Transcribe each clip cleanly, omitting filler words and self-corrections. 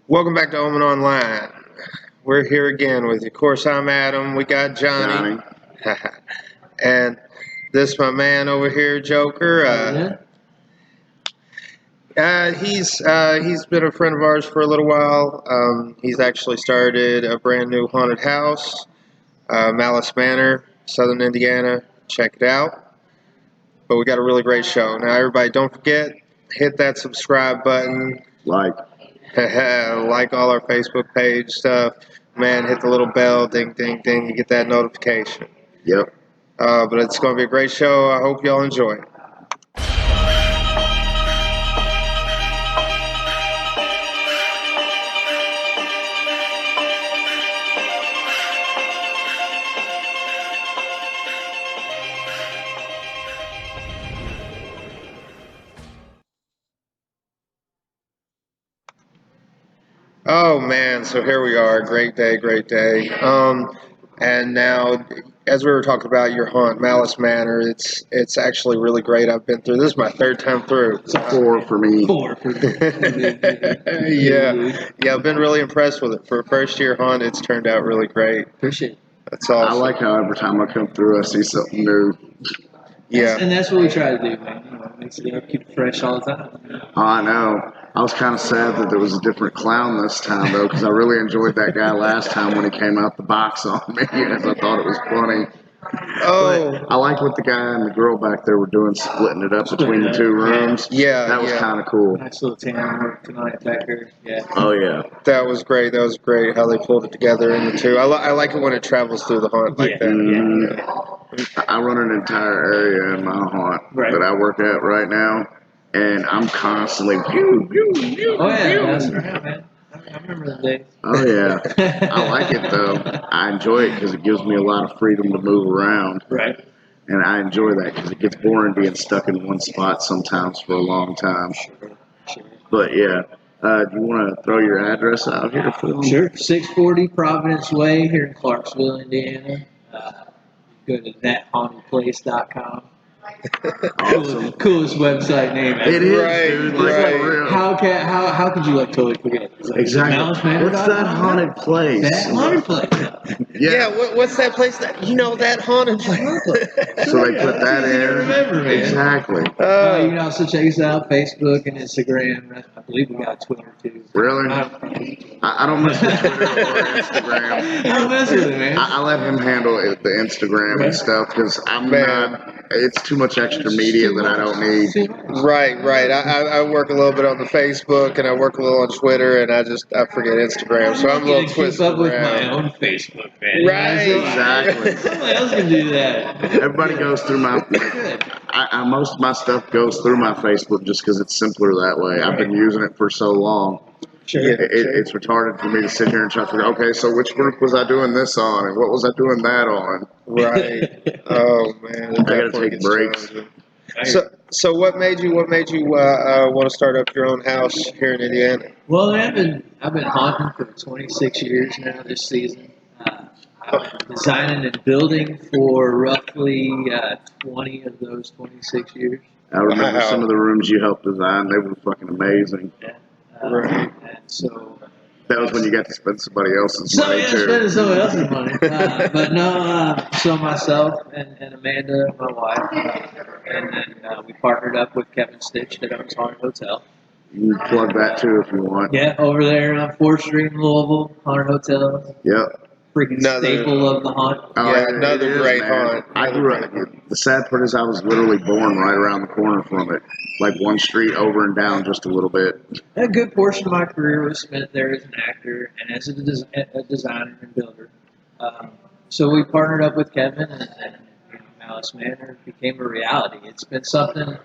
Welcome back to OmEn Online. We're here again with you. Of course, I'm Adam. We got Johnny. And this my man over here, Joker. He's been a friend of ours for a little while. He's actually started a brand new haunted house, Malice Manor, Southern Indiana. Check it out. But we got a really great show. Now, everybody, don't forget, hit that subscribe button. Like All our Facebook page stuff. Man, hit the little bell, ding, ding, ding. You get that notification. Yep. But it's going to be a great show. I hope y'all enjoy it. Oh man, so here we are. Great day, great day. And now, as we were talking about your haunt, Malice Manor, it's actually really great. I've been through. This is my third time through. It's a 4 for me. 4 for me. Yeah, I've been really impressed with it. For a first year haunt, it's turned out really great. Appreciate it. That's awesome. I like how every time I come through, I see something new. Yeah. And that's what we try to do, man. You know, mix it up, keep it fresh all the time. Oh, I know. I was kind of sad that there was a different clown this time, though, because I really enjoyed that guy last time when he came out the box on me, as I thought it was funny. Oh. But I like what the guy and the girl back there were doing, splitting it up between the two rooms. Yeah, that was kind of cool. Nice little tanning work tonight back there. Yeah. Oh, yeah. That was great. That was great how they pulled it together in the two. I like it when it travels through the haunt like that. I run an entire area in my haunt that I work at right now, and I'm constantly That's right, man. I remember the days. Oh yeah, I like it though. I enjoy it because it gives me a lot of freedom to move around. Right. And I enjoy that because it gets boring being stuck in one spot sometimes for a long time. Sure. But yeah, do you want to throw your address out here for them? Sure. 640 Providence Way here in Clarksville, Indiana. Go to thathauntedplace.com. Awesome. Coolest website name ever. It is, Right, dude. right. For real. How could you totally forget? Exactly. What's that haunted place? That haunted place. Yeah, what's that place that that haunted place? So they put that easy to in. remember, man. Exactly. You can also check us out Facebook and Instagram. I believe we got Twitter too. Really? I don't mess with Twitter or Instagram. I don't mess with it, man. I let him handle it, the Instagram and stuff, because I'm not. It's too much extra media that I don't need. Right. I work a little bit on the Facebook and I work a little on Twitter and I forget Instagram, so I'm a little twisted keep up with around. my own Facebook, man. Right. Exactly. Somebody else can do that. Everybody goes through my. Most of my stuff goes through my Facebook just because it's simpler that way. I've been using it for so long. Sure. It's retarded for me to sit here and try to figure, okay, so which group was I doing this on, and what was I doing that on? Right. Oh man. I gotta take breaks. So what made you want to start up your own house here in Indiana? Well, I've been haunting for 26 years now this season. I've been designing and building for roughly 20 of those 26 years. I remember some of the rooms you helped design; they were fucking amazing. Right. And so that was when you got to spend somebody else's money too. spending somebody else's money. But no, so myself and Amanda, my wife, and then we partnered up with Kevin Stitch that owns Haunted Hotel. You can plug that too if you want. Yeah, over there on 4th Street in Louisville, Haunted Hotel. Yep. Freaking staple of the haunt. Another great haunt. I grew up. The sad part is I was literally born right around the corner from it, like one street over and down just a little bit. A good portion of my career was spent there as an actor and as a designer and builder. So we partnered up with Kevin, and Malice Manor became a reality. It's been something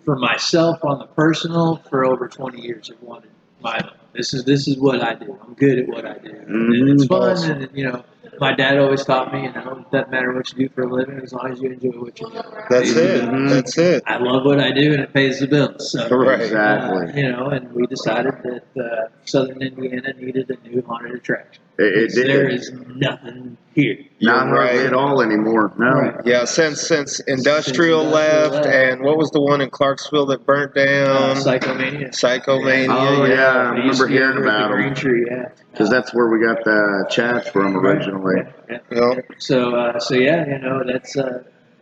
for myself on the personal for over 20 years. I've wanted my own. This is what I do. I'm good at what I do. And it's fun, and my dad always taught me, it doesn't matter what you do for a living as long as you enjoy what you do. That's it. I love what I do, and it pays the bills. So, Right. Exactly. and we decided that Southern Indiana needed a new haunted attraction. It did. There is nothing here. Not hardly at all anymore. No. Right. Yeah, since Industrial left, and what was the one in Clarksville that burnt down? Psychomania. Psychomania. Oh yeah, I They used remember to be hearing over at about the Green them Tree, yeah. because that's where we got the chats from originally. Yeah. Yeah. So yeah, you know, that's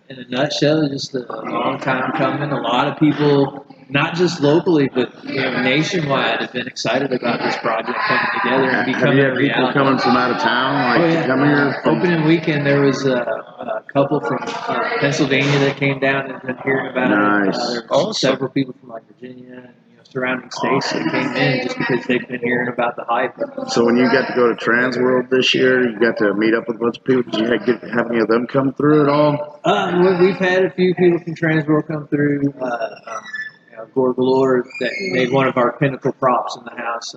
in a nutshell, just a long time coming. A lot of people, not just locally, but nationwide, have been excited about this project coming together and Have you becoming a had people reality. coming from out of town, like to come here? Opening weekend, there was a couple from Pennsylvania that came down and have been hearing about it. Nice. There were Awesome. several people from like Virginia and surrounding states that came in just because they've been hearing about the hype. So when you got to go to Trans World this year, you got to meet up with a bunch of people. Did you have any of them come through at all? We've had a few people from Transworld come through. Gore Galore that made one of our pinnacle props in the house.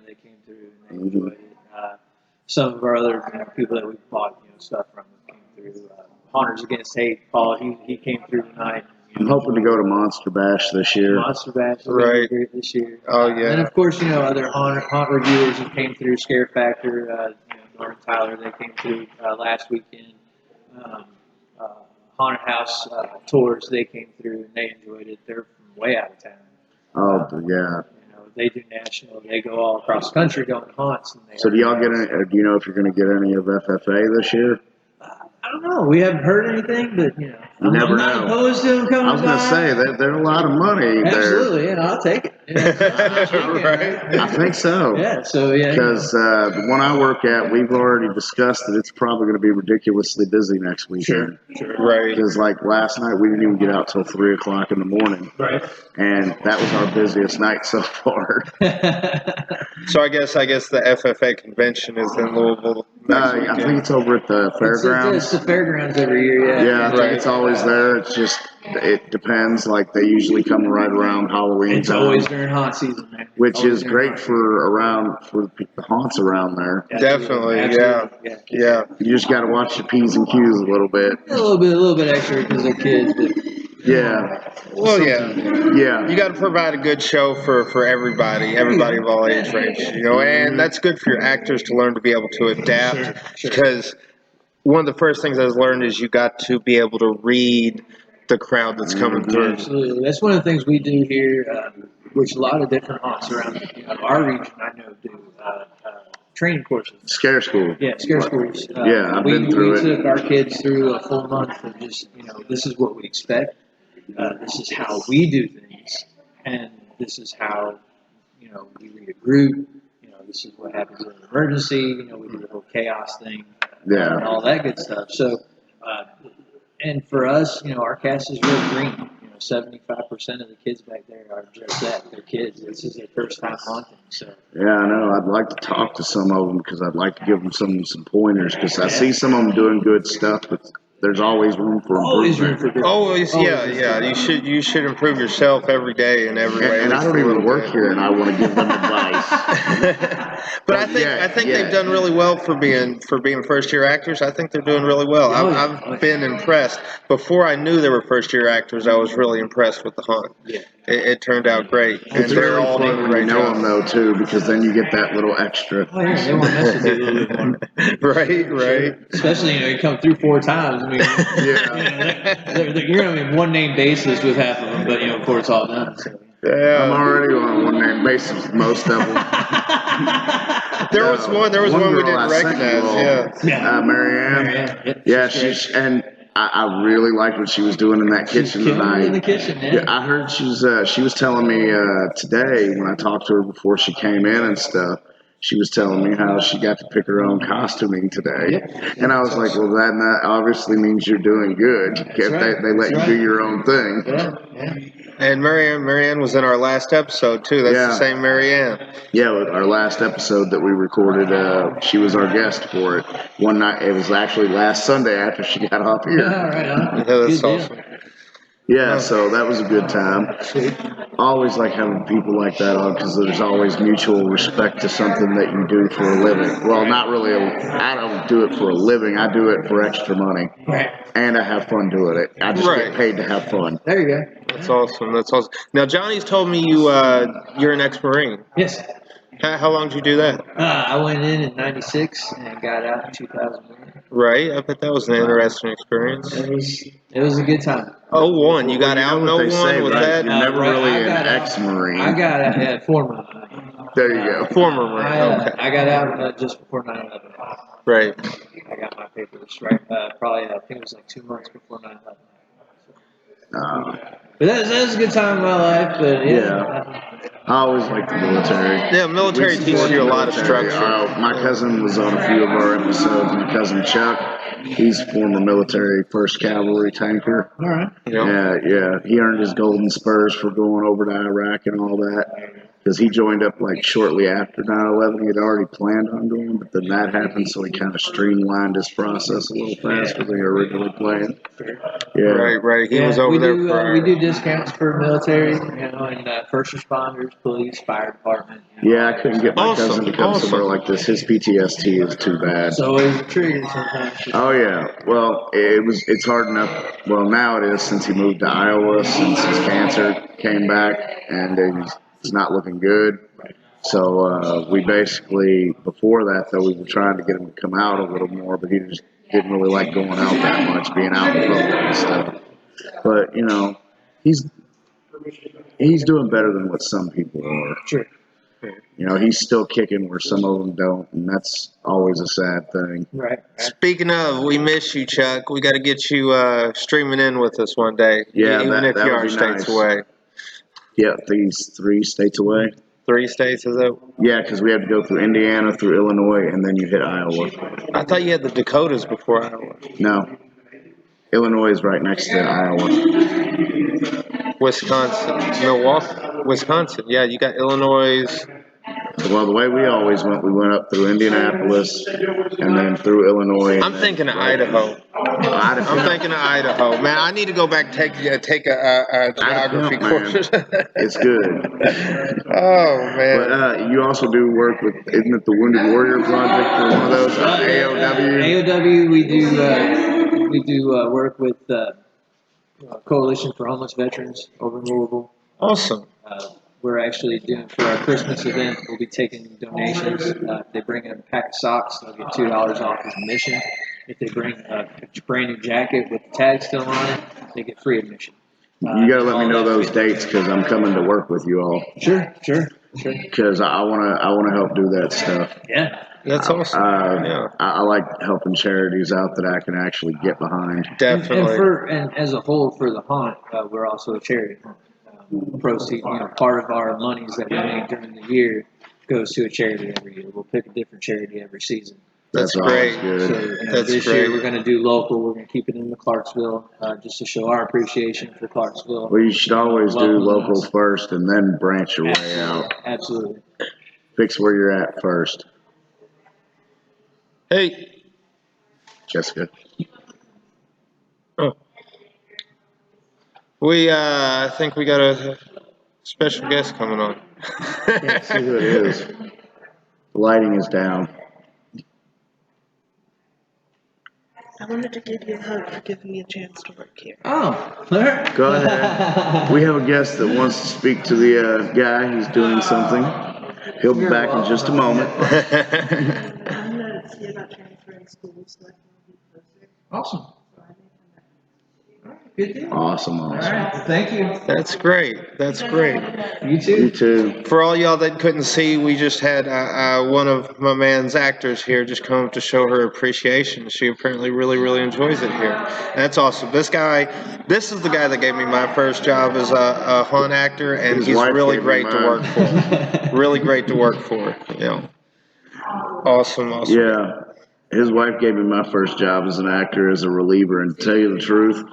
They came through and they enjoyed it. Some of our other people that we bought stuff from came through. Hunters Against Hate, Paul, he came through tonight. I'm hoping to go to Monster Bash this year. Monster Bash Right. here this year. Oh yeah. And of course, other haunt reviewers that came through, Scare Factor, Norman Tyler, they came through last weekend. Haunted House tours, they came through and they enjoyed it. They're from way out of town. Oh yeah. They do national. They go all across the country going haunts. And So do y'all get any? Do you know if you're going to get any of FFA this year? I don't know. We haven't heard anything, but I'm never not know. opposed to them coming I was going to by. say that they're a lot of money there. Absolutely, I'll take it. Right. I think so. Yeah. So yeah. Because the one I work at, we've already discussed that it's probably going to be ridiculously busy next weekend. Sure. Right. Because like last night, we didn't even get out till 3:00 in the morning, Right. and that was our busiest night so far. So I guess the FFA convention is in Louisville next I weekend. think it's over at the fairgrounds. It's the fairgrounds every year. Yeah, I think Right. it's always there. It's just, it depends. Like, they usually come right around Halloween It's time, always during haunt season, man. which Always is during great haunt for the haunts around there. season. Definitely, Absolutely. Yeah. You just got to watch your P's and Q's a little bit. A little bit extra because they're kids, but Yeah. Well, yeah. Yeah. You got to provide a good show for everybody of all age range, and that's good for your actors to learn to be able to adapt. Sure. Because one of the first things I was learned is you got to be able to read the crowd that's coming through. Absolutely. That's one of the things we do here, which a lot of different haunts around our region, I know, do. Training courses. Scare school. Yeah, scare schools. Yeah, I've been through we it. took our kids through a full month of just, this is what we expect. This is how we do things. And this is how, we read a group. This is what happens in an emergency. We do the whole chaos thing. Yeah. And all that good stuff. So, and for us, our cast is real green. 75% of the kids back there are just that. They're kids. This is their first time haunting. So Yeah, I know. I'd like to talk to some of them because I'd like to give them some pointers because I see some of them doing good stuff, but there's always room for always room improvement. for growth. Always, yeah. You should improve yourself every day in every way. And I don't even work here, and I want to give them advice. But I think they've done really well for being first year actors. I think they're doing really well. I've been impressed. Before I knew they were first year actors, I was really impressed with the haunt. Yeah. It turned out great, and It's they're really all doing fun a when great you know job. them, though, too, because then you get that little extra. Oh, yeah, they want us to do a little bit more. Right. Especially, you come through 4 times. I mean, Yeah. you're going to be one name basis with half of them, but, before it's all done. So. I'm Yeah. already on a one-name basis with most of them. There was one we girl didn't I sent you recognize. all, Yeah. Marianne. Yeah, she's and I really liked what she was doing in that kitchen killing it in the tonight. kitchen, man. Yeah, I heard she was telling me today when I talked to her before she came in and stuff. She was telling me how she got to pick her own costuming today, Yep. and I was like, "Well, that obviously means you're doing good. If right. they let you That's do right. your own thing." Yeah. And Marianne was in our last episode too. That's Yeah. the same Marianne. Yeah, our last episode that we recorded, she was our guest for it. One night, it was actually last Sunday after she got off All here. right, huh? Yeah, that's Good deal. awesome. Yeah, so that was a good time. I always like having people like that on because there's always mutual respect to something that you do for a living. Well, not really. I don't do it for a living. I do it for extra money, Right. and I have fun doing it. I just Right. get paid to have fun. There you go. That's awesome. Now Johnny's told me you're an ex-Marine. Yes. How long did you do that? I went in '96 and got out in 2001. Right. I bet that was an interesting experience. It was a good time. 01. You got out in what they 01? say, Was right? that? You're never right, really I an got out. ex-Marine. I got out at former. There you go. Former Marine. Okay. I got out just before 9/11. Right. I got my papers right. Probably I think it was like 2 months before 9/11. But that was a good time in my life. But I always liked the military. Yeah, military We teaches support you a the lot of military. structure. My cousin was on a few of our episodes. My cousin Chuck, he's former military, 1st Cavalry tanker. all right. Yeah. He earned his golden spurs for going over to Iraq and all that. Because he joined up like shortly after 9/11. He had already planned on going, but then that happened, so he kind of streamlined his process a little faster than he originally planned. Yeah. Right. He was over there for. We do discounts for military, and first responders, police, fire department. Yeah, I couldn't get my cousin to come somewhere like this. His PTSD is too bad. So always a trigger sometimes. Oh yeah. Well, it's hard enough. Well, now it is since he moved to Iowa, since his cancer came back, and it's not looking good. So we basically, before that though, we were trying to get him to come out a little more, but he just didn't really like going out that much, being out in public and stuff. But he's doing better than what some people are. Sure. He's still kicking where some of them don't, and that's always a sad thing. Right. Speaking of, we miss you, Chuck. We got to get you streaming in with us one day. Yeah, even if you are states away. Yeah, these 3 states away. 3 states, is it? Yeah, because we have to go through Indiana, through Illinois, and then you hit Iowa. I thought you had the Dakotas before Iowa. No. Illinois is right next to Iowa. Wisconsin. Milwaukee. Wisconsin. Yeah, you got Illinois. Well, the way we always went, we went up through Indianapolis and then through Illinois. I'm thinking of Idaho. I'm thinking of Idaho. Man, I need to go back and take a geography course. It's good. Oh, man. But you also do work with, isn't it the Wounded Warrior Project or one of those? AOW? AOW, we do work with Coalition for Homeless Veterans over in Louisville. Awesome. We're actually doing, for our Christmas event, we'll be taking donations. If they bring in a pack of socks, they'll get $2 off as admission. If they bring a brand new jacket with the tag still on it, they get free admission. You got to let me know those dates because I'm coming to work with you all. Sure. Because I want to help do that stuff. Yeah. That's awesome. I like helping charities out that I can actually get behind. Definitely. And as a whole, for the haunt, we're also a charity. Proceed, part of our monies that we make during the year goes to a charity every year. We'll pick a different charity every season. That's great. So this year we're going to do local. We're going to keep it in the Clarksville, just to show our appreciation for Clarksville. Well, you should always do local first and then branch your way out. Absolutely. Fix where you're at first. Hey, Jessica. Oh. I think we got a special guest coming on. Can't see who it is. The lighting is down. I wanted to give you a hug for giving me a chance to work here. Oh, Go ahead. We have a guest that wants to speak to the guy. He's doing something. He'll be back in just a moment. I'm not see about transferring schools, so I can be closer. awesome. So I may come back. Good deal. Awesome. All right. Thank you. That's great. You too. You too. For all y'all that couldn't see, we just had one of my man's actors here just come to show her appreciation. She apparently really enjoys it here. And that's awesome. This is the guy that gave me my first job as a haunt actor, and he's really great to work for. Really great to work for. Awesome. Yeah. His wife gave me my first job as an actor, as a reliever, and to tell you the truth,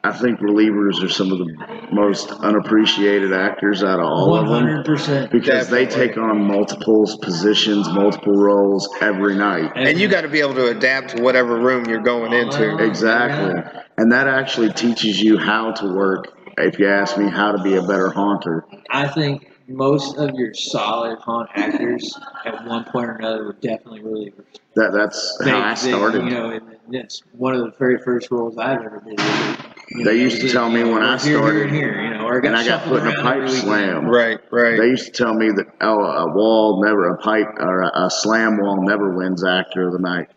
I think relievers are some of the most unappreciated actors out of all of them. 100%. Because they take on multiple positions, multiple roles every night. And you got to be able to adapt to whatever room you're going into. Exactly. And that actually teaches you how to work, if you ask me, how to be a better haunter. I think most of your solid haunt actors at one point or another were definitely relievers. That's how I started. It's one of the very first roles I've ever did. They used to tell me when I started. Here, or and I got shuffled put in a around pipe every weekend. slam. Right, right. They used to tell me that a pipe or a slam wall never wins actor of the night.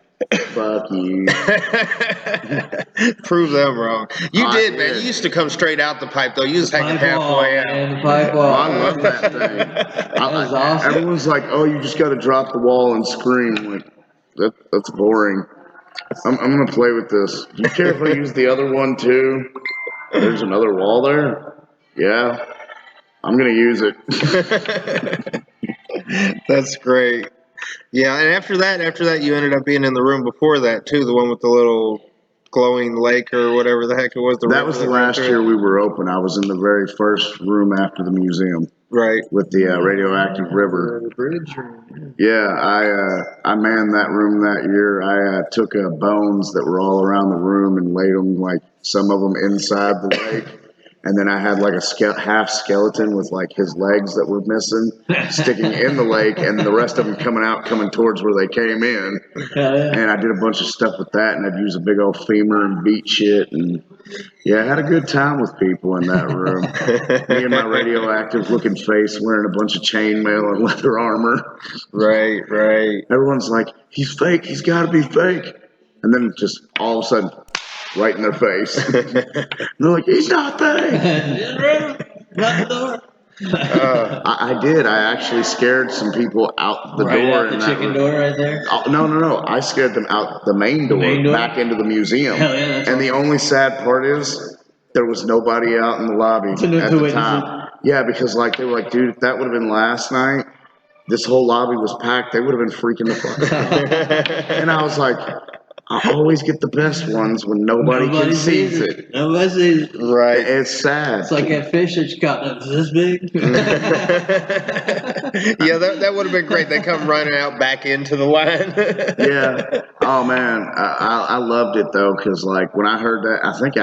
Fuck you. Prove them wrong. You I did, man. did. You used to come straight out the pipe, though. You was hanging Pipe wall, halfway man, out. the pipe wall. I love that thing. That was awesome. Everyone's like, "Oh, you just got to drop the wall and scream." I'm like, that's boring. I'm gonna play with this. Do you care if I use the other one too? There's another wall there. Yeah, I'm gonna use it. That's great. Yeah, and after that, you ended up being in the room before that too, the one with the little glowing lake or whatever the heck it was. That was the last year we were open. I was in the very first room after the museum. Right. With the radioactive river. The bridge room. Yeah, I manned that room that year. I took bones that were all around the room and laid them, like some of them inside the lake. And then I had like a half skeleton with like his legs that were missing sticking in the lake, and the rest of them coming towards where they came in. And I did a bunch of stuff with that, and I'd use a big old femur and beat shit. And yeah, I had a good time with people in that room. Me and my radioactive looking face wearing a bunch of chainmail and leather armor. Right, right. Everyone's like, he's fake, he's got to be fake. And then just all of a sudden, right in their face. And they're like, he's not fake. I did. I actually scared some people out the Right door. out the chicken door right there? Oh, no. I scared them out the main door, back into the museum. Hell yeah, that's and the only sad part is there was nobody out in the lobby at the time. Yeah, because like they were like, dude, if that would have been last night, this whole lobby was packed. They would have been freaking the fuck out. And I was like, I always get the best ones when nobody sees it. Nobody sees it. Right. It's sad. It's like that fish that you caught that was this big. Yeah, that would have been great. They come running out back into the line. Yeah. Oh man, I loved it though, because like when I heard that, I think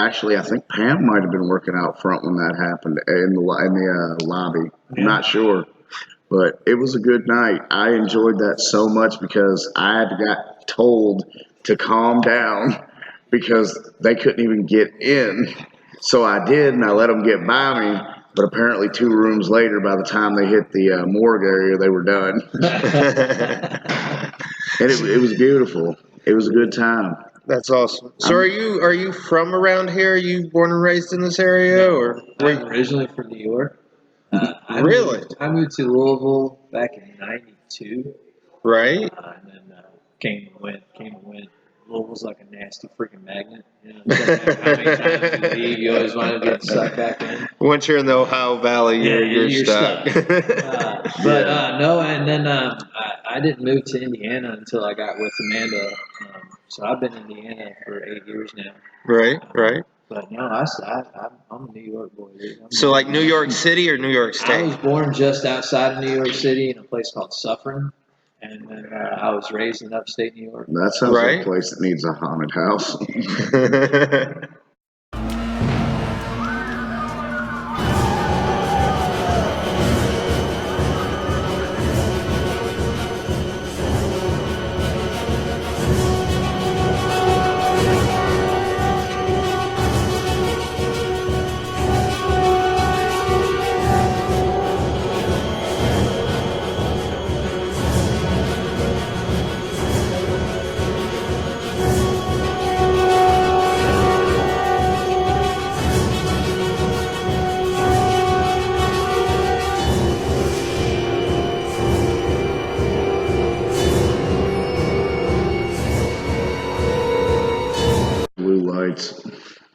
Pam might have been working out front when that happened in the lobby. I'm not sure, but it was a good night. I enjoyed that so much because I had got told to calm down because they couldn't even get in. So I did, and I let them get by me. But apparently 2 rooms later, by the time they hit the morgue area, they were done. And it was beautiful. It was a good time. That's awesome. So are you from around here? Are you born and raised in this area, or I'm originally from New York. Really? I moved to Louisville back in '92. Right? And then came and went. Louisville's like a nasty freaking magnet. You know, no matter how many times you leave, you always want to get sucked back in. Once you're in the Ohio Valley, you're stuck. No, and then I didn't move to Indiana until I got with Amanda. So I've been in Indiana for 8 years now. Right. But no, I'm a New York boy. Dude. So like New York City or New York I State? was born just outside of New York City in a place called Suffern. And then I was raised in upstate New York. That sounds like a place that needs a haunted house.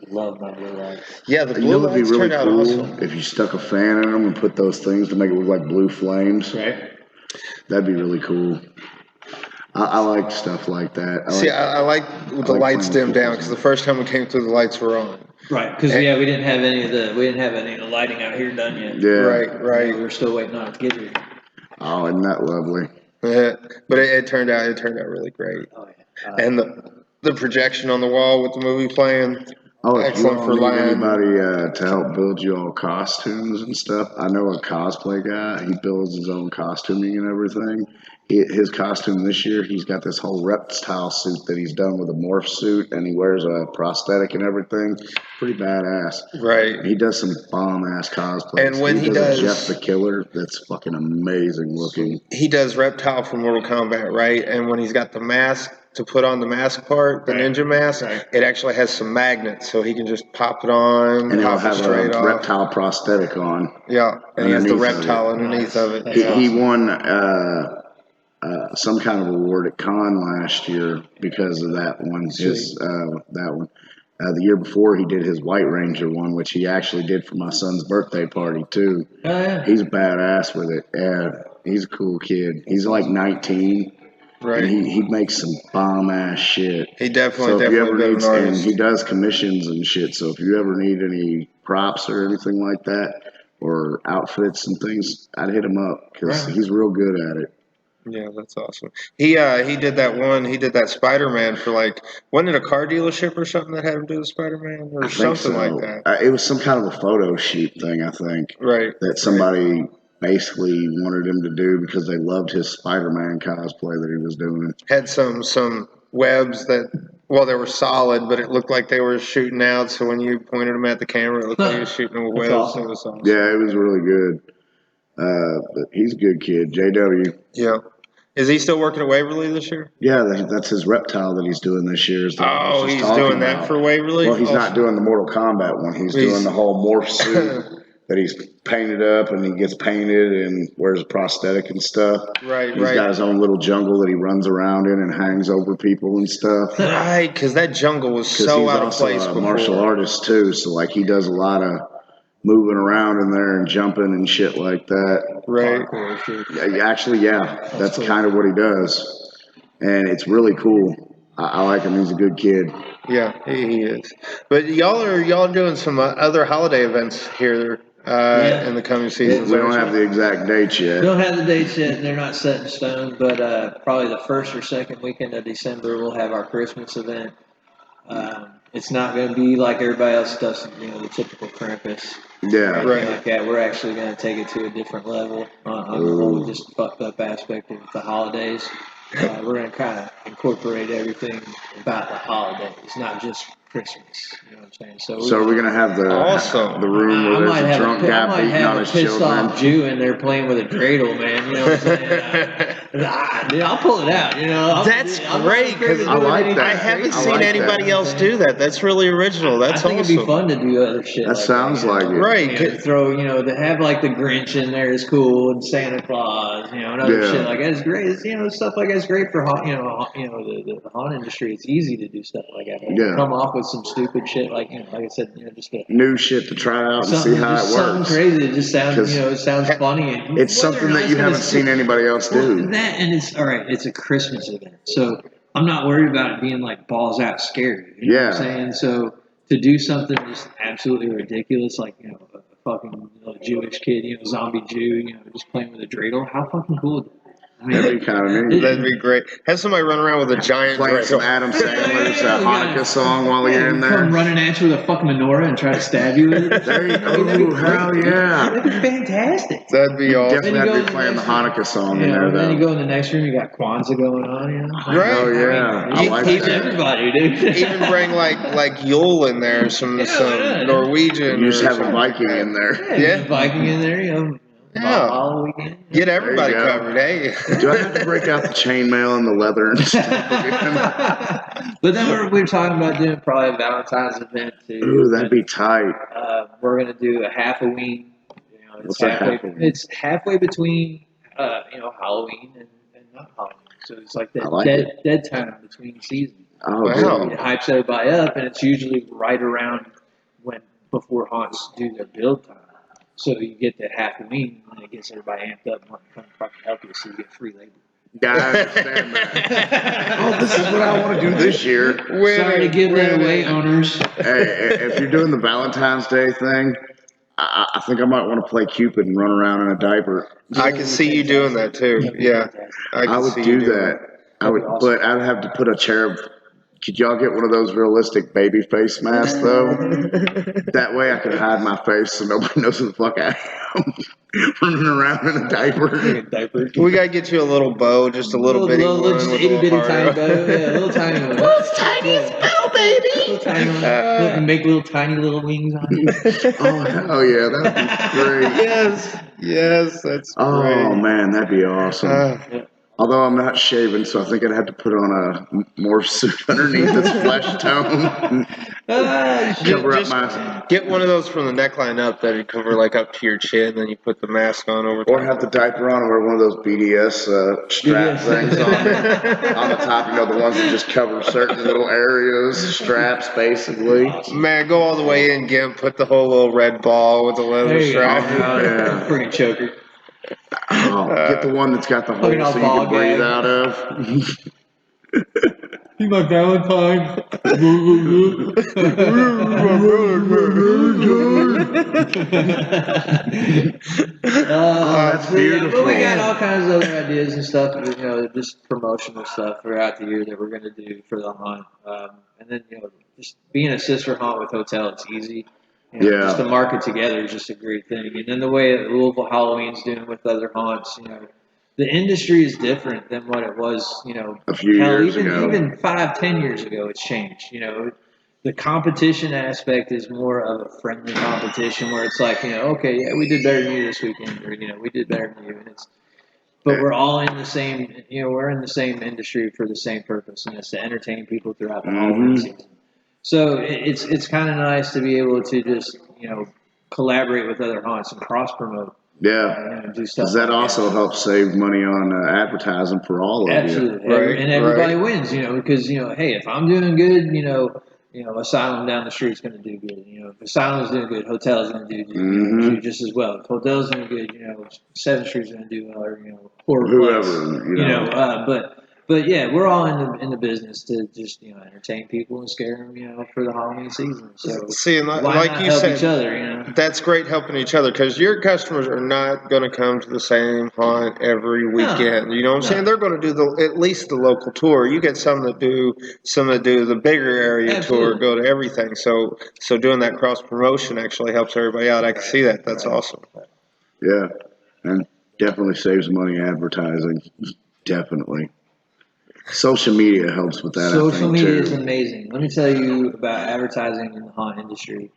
Love my blue lights. Yeah, the You know blue what'd be lights really turned out cool awesome. if you stuck a fan in them and put those things to make it look like blue flames. Right. That'd be really cool. I like stuff like that. I like with the lights dimmed down because the first time we came through, the lights were on. Right, because we didn't have any of the lighting out here done yet. Yeah. Right. We were still waiting on it to get here. Oh, isn't that lovely? But it turned out really great. Oh yeah. And the projection on the wall with the movie playing. Oh, if you Excellent all for need land. anybody to help build you all costumes and stuff, I know a cosplay guy. He builds his own costuming and everything. His costume this year, he's got this whole reptile suit that he's done with a morph suit, and he wears a prosthetic and everything. Pretty badass. Right. He does some bomb ass cosplays. And when he a does- Jeff the Killer, that's fucking amazing looking. He does Reptile from Mortal Kombat, right? And when he's got the mask to put on the mask part, the ninja mask, it actually has some magnets, so he can just pop it on, And he'll pop it have straight a off. reptile prosthetic on. Yeah, and he has the underneath of reptile it. underneath of it. He won some kind of award at Con last year because of that one. That one. The year before, he did his White Ranger one, which he actually did for my son's birthday party too. Oh, yeah. He's badass with it. Yeah, he's a cool kid. He's like 19. Right. And he makes some bomb ass shit. He definitely, So if you ever been need, an and artist. he does commissions and shit. So if you ever need any props or anything like that, or outfits and things, I'd hit him up because he's real good at it. Yeah, that's awesome. He did that one. He did that Spider-Man for like, wasn't it a car dealership or something that had him do the Spider-Man or I think something so. like that? It was some kind of a photo shoot thing, I think. Right. That somebody basically wanted him to do because they loved his Spider-Man cosplay that he was doing. Had some webs that, well, they were solid, but it looked like they were shooting out. So when you pointed them at the camera, it looked like he was shooting with webs. awesome. It was awesome. Yeah, it was really good. But he's a good kid, JW. Yeah. Is he still working at Waverly this year? Yeah, that's his reptile that he's doing this year. Is Oh, he's doing that for Waverly? Well, he's awesome. not doing the Mortal Kombat one. He's doing the whole morph suit that he's painted up, and he gets painted and wears a prosthetic and stuff. Right, He's got his own little jungle that he runs around in and hangs over people and stuff. Right, because that jungle was so out of place He's also before. a martial artist too, so like he does a lot of moving around in there and jumping and shit like that. Right. Yeah, actually, yeah, that's kind of what he does, and it's really cool. I like him. He's a good kid. Yeah, he is. But y'all doing some other holiday events here in the coming season. We don't have the exact dates We yet. don't have the dates yet, and they're not set in stone, but probably the first or second weekend of December, we'll have our Christmas event. It's not going to be like everybody else does, the typical Krampus. Yeah, Right. Like that. We're actually going to take it to a different level on the whole just fucked up aspect of the holidays. We're going to kind of incorporate everything about the holidays, not just Christmas. You know what I'm saying? So we're gonna have the room where there's a drunk guy beating on his pissed children. off Jew in there playing with a dreidel, man. You know what I'm saying? Dude, I'll pull it out. That's great because I like that. I haven't I seen like anybody that. else do that. That's really original. That's I think awesome. it'd be fun to do other shit. That like sounds like it. Right. Throw, to have like the Grinch in there is cool, and Santa Claus, and other Yeah. shit like that is great. It's, stuff like that's great for the haunt industry. It's easy to do stuff like that. Yeah. Come off with some stupid shit like like I said, just New shit to try out and see how it something works. crazy. It just sounds, 'Cause it sounds funny. And It's whether or something not that it's you gonna haven't seen anybody else do. That and it's all right. It's a Christmas event, so I'm not worried about it being like balls out scary. You know what I'm saying? So to do something just absolutely ridiculous, like a fucking Jewish kid, zombie Jew, just playing with a dreidel, how fucking cool is that? I mean, That'd be kind of neat. That'd be great. Have somebody run around with a giant Playing some dreidel. Adam Sandler's Hanukkah song while you're in there. come running at you with a fucking menorah and try to stab you with it. There you go. Hell yeah. That'd be fantastic. That'd be awesome. Definitely Then you have to go be playing the to the next Hanukkah song You in know, there, then you though. go in the next room, you got Kwanzaa going on. Right. Oh, yeah. I like Teach that. everybody, dude. Even bring like Yule in there, some Norwegian. You just or have a something. Viking in there. Yeah. Viking in there, Yeah. all weekend. Get everybody There you go. covered. Hey. Do I have to break out the chainmail and the leather and stuff again? But then we're talking about doing probably a Valentine's event too. Ooh, that'd be tight. We're gonna do a Halloween. What's a Halloween? It's halfway between Halloween and not Halloween. So it's like that like dead time between seasons. Oh, Wow. dude. It hypes everybody up, and it's usually right around before haunts do their build time. So you get that Halloween, and it gets everybody amped up and wanting to come fucking help you, so you get free labor. Yeah, I understand that. Oh, this is what I want to do this year. Sorry to give that away, owners. Hey, if you're doing the Valentine's Day thing, I think I might want to play Cupid and run around in a diaper. I can see you doing that too. Yeah. I would see do you doing that. I would, but I'd have to put a cherub Could y'all get one of those realistic baby face masks though? That way I could hide my face so nobody knows who the fuck I am. Running around in a diaper. We gotta get you a little bow, just a little bitty one just with a itty little bitty heart tiny on. bow, yeah, little tiny one. World's tiniest bow, baby. Little tiny one. Make little tiny little wings on you. Oh hell yeah, that'd be great. Yes, that's Oh great. man, that'd be awesome. Yeah. Although I'm not shaven, so I think I'd have to put on a morph suit underneath this flesh tone. Cover up my, Get one of those from the neckline up that'd cover like up to your chin, then you put the mask on over or top. have the diaper on, or wear one of those BDS strap things on the top. You know, the ones that just cover certain little areas, straps basically. Man, go all the way in, Gimp, put the whole little red ball with the There leather you go. strap. Yeah. Freaking choker. Oh, get the one that's got the hole Fucking so you ball can breathe gag. out of. Be my Valentine. That's beautiful. But we got all kinds of other ideas and stuff, you know, just promotional stuff throughout the year that we're going to do for the hunt. And then, you know, just being a sister hunt with hotel, it's easy. You know, Yeah. Just to market together is just a great thing. And then the way that Louisville Halloween's doing with other haunts, you know, the industry is different than what it was, you know, A few years ago. even 5-10 years ago, it's changed. You know, the competition aspect is more of a friendly competition where it's like, you know, okay, yeah, we did better than you this weekend, or you know, we did better than you, and but we're all in the same, you know, we're in the same industry for the same purpose, and it's to entertain people throughout the Halloween season. So it's kind of nice to be able to just, you know, collaborate with other haunts and cross promote. Yeah. Do stuff. Because that like also helps save money on advertising for all of you. Absolutely, Right, and everybody right. wins, you know, because you know, hey, if I'm doing good, you know, Asylum down the street's going to do good. You know, if Asylum's doing good, Hotel's going to do just as well. If Hotel's doing good, you know, 7th Street's going to do well, or you know, Horror Place, Whoever, you know. But yeah, we're all in the business to just, you know, entertain people and scare them, you know, for the Halloween season. So See, and why like not you help said, each other, you know? that's great helping each other because your customers are not going to come to the same haunt every weekend. You know what I'm saying? They're going to do at least the local tour. You get some that do the bigger area Absolutely. tour, go to everything. So doing that cross promotion actually helps everybody out. I can see that. That's awesome. Yeah. And definitely saves money advertising. Definitely. Social media helps with that, Social I think, media too. is amazing. Let me tell you about advertising in the haunt industry.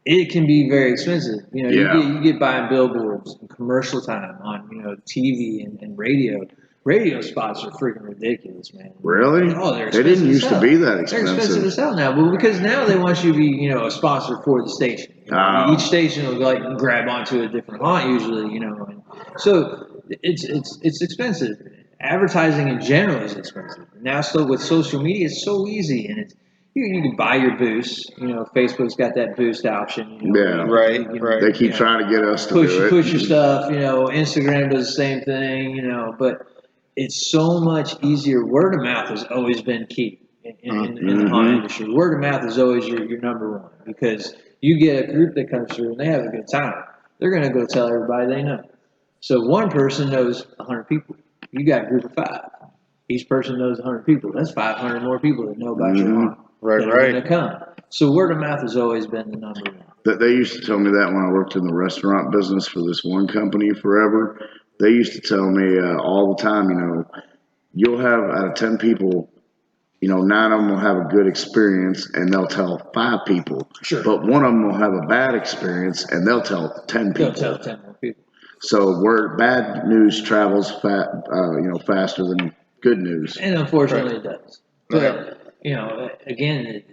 It can be very expensive. You know, Yeah. you get buying billboards and commercial time on, you know, TV and radio. Radio spots are freaking ridiculous, man. Really? Oh, they're They expensive didn't as used to hell. be that They're expensive expensive. as hell now, but because now they want you to be, you know, a sponsor for the station. You know, Oh. Each station will like grab onto a different haunt usually, you know. And so it's expensive. Advertising in general is expensive. Now, still with social media, it's so easy, and it's you can buy your boost. You know, Facebook's got that boost option. You know, Yeah. where you Right, can, right. They keep you know, trying to get us to do it. push your stuff. You know, Instagram does the same thing. You know, but it's so much easier. Word of mouth has always been key in the haunt industry. Word of mouth is always your number one because you get a group that comes through and they have a good time. They're going to go tell everybody they know. So one person knows 100 people. You got a group of 5. Each person knows 100 people. That's 500 more people that know about your haunt Right, that are right. going to come. So word of mouth has always been the number one. That they used to tell me that when I worked in the restaurant business for this one company forever. They used to tell me all the time, you know, you'll have out of 10 people, you know, 9 of them will have a good experience and they'll tell 5 people. Sure. But one of them will have a bad experience and they'll tell 10 people. They'll tell 10 more people. So bad news travels faster than good news. And unfortunately it does. But, Yeah. you know, again,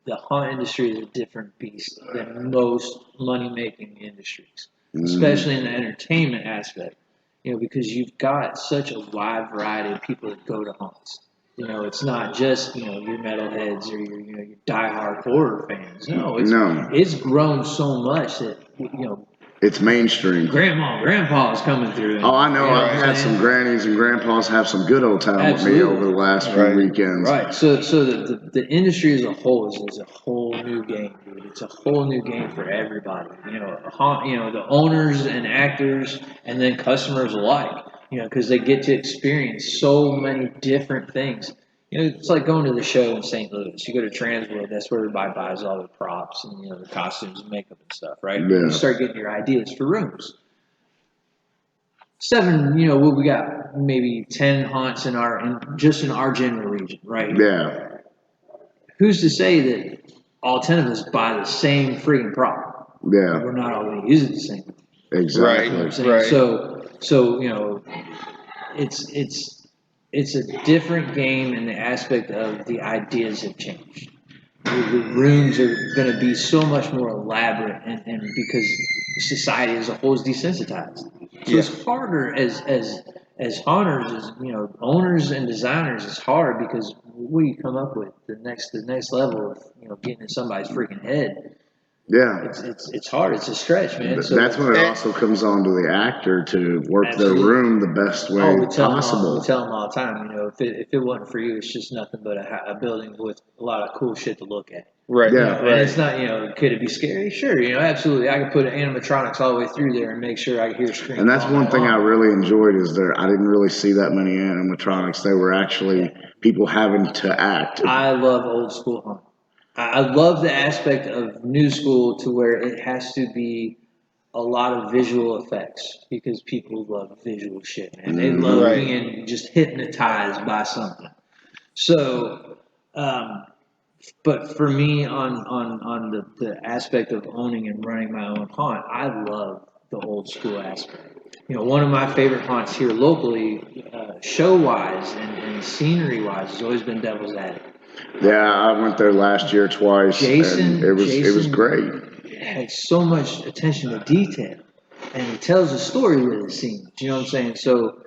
the haunt industry is a different beast than most money-making industries, especially in the entertainment aspect. You know, because you've got such a wide variety of people that go to haunts. You know, it's not just, you know, your metalheads or your diehard horror fans. No, it's grown so much that, you know, It's mainstream. grandma and grandpa is coming through. Oh, I know. You I've what I'm had saying? some grannies and grandpas have some good old time Absolutely. with me over the last few weekends. Right. So the industry as a whole is a whole new game, dude. It's a whole new game for everybody. You know, the owners and actors, and then customers alike. You know, because they get to experience so many different things. it's like going to the show in St. Louis. You go to Transworld, that's where everybody buys all the props and the costumes and makeup and stuff, right? Yeah. You start getting your ideas for rooms. 7, what we got, maybe 10 haunts just in our general region, right? Yeah. Who's to say that all 10 of us buy the same freaking prop? Yeah. We're not all going to use it the same way. Exactly. You know what I'm saying? Right. So it's a different game in the aspect of the ideas have changed. The rooms are going to be so much more elaborate, and because society as a whole is desensitized, so it's harder as haunters, as owners and designers. It's hard because what do you come up with the next level of getting in somebody's freaking head? Yeah. It's hard. It's a stretch, man. So that's when it also comes on to the actor to work Absolutely. their room the best way possible. We tell them all the time, if it wasn't for you, it's just nothing but a building with a lot of cool shit to look at. Right. Yeah. And it's not, could it be scary? Sure, absolutely. I could put animatronics all the way through there and make sure I hear screams. And that's one thing I really enjoyed is I didn't really see that many animatronics. They were actually people having to act. I love old school haunting. I love the aspect of new school to where it has to be a lot of visual effects because people love visual shit, man. They love being just hypnotized by something. So, but for me, on the aspect of owning and running my own haunt, I love the old school aspect. One of my favorite haunts here locally, show-wise and scenery-wise, has always been Devil's Attic. Yeah, I went there last year twice. And it was great. It had so much attention to detail, and it tells a story with the scenes. You know what I'm saying? So,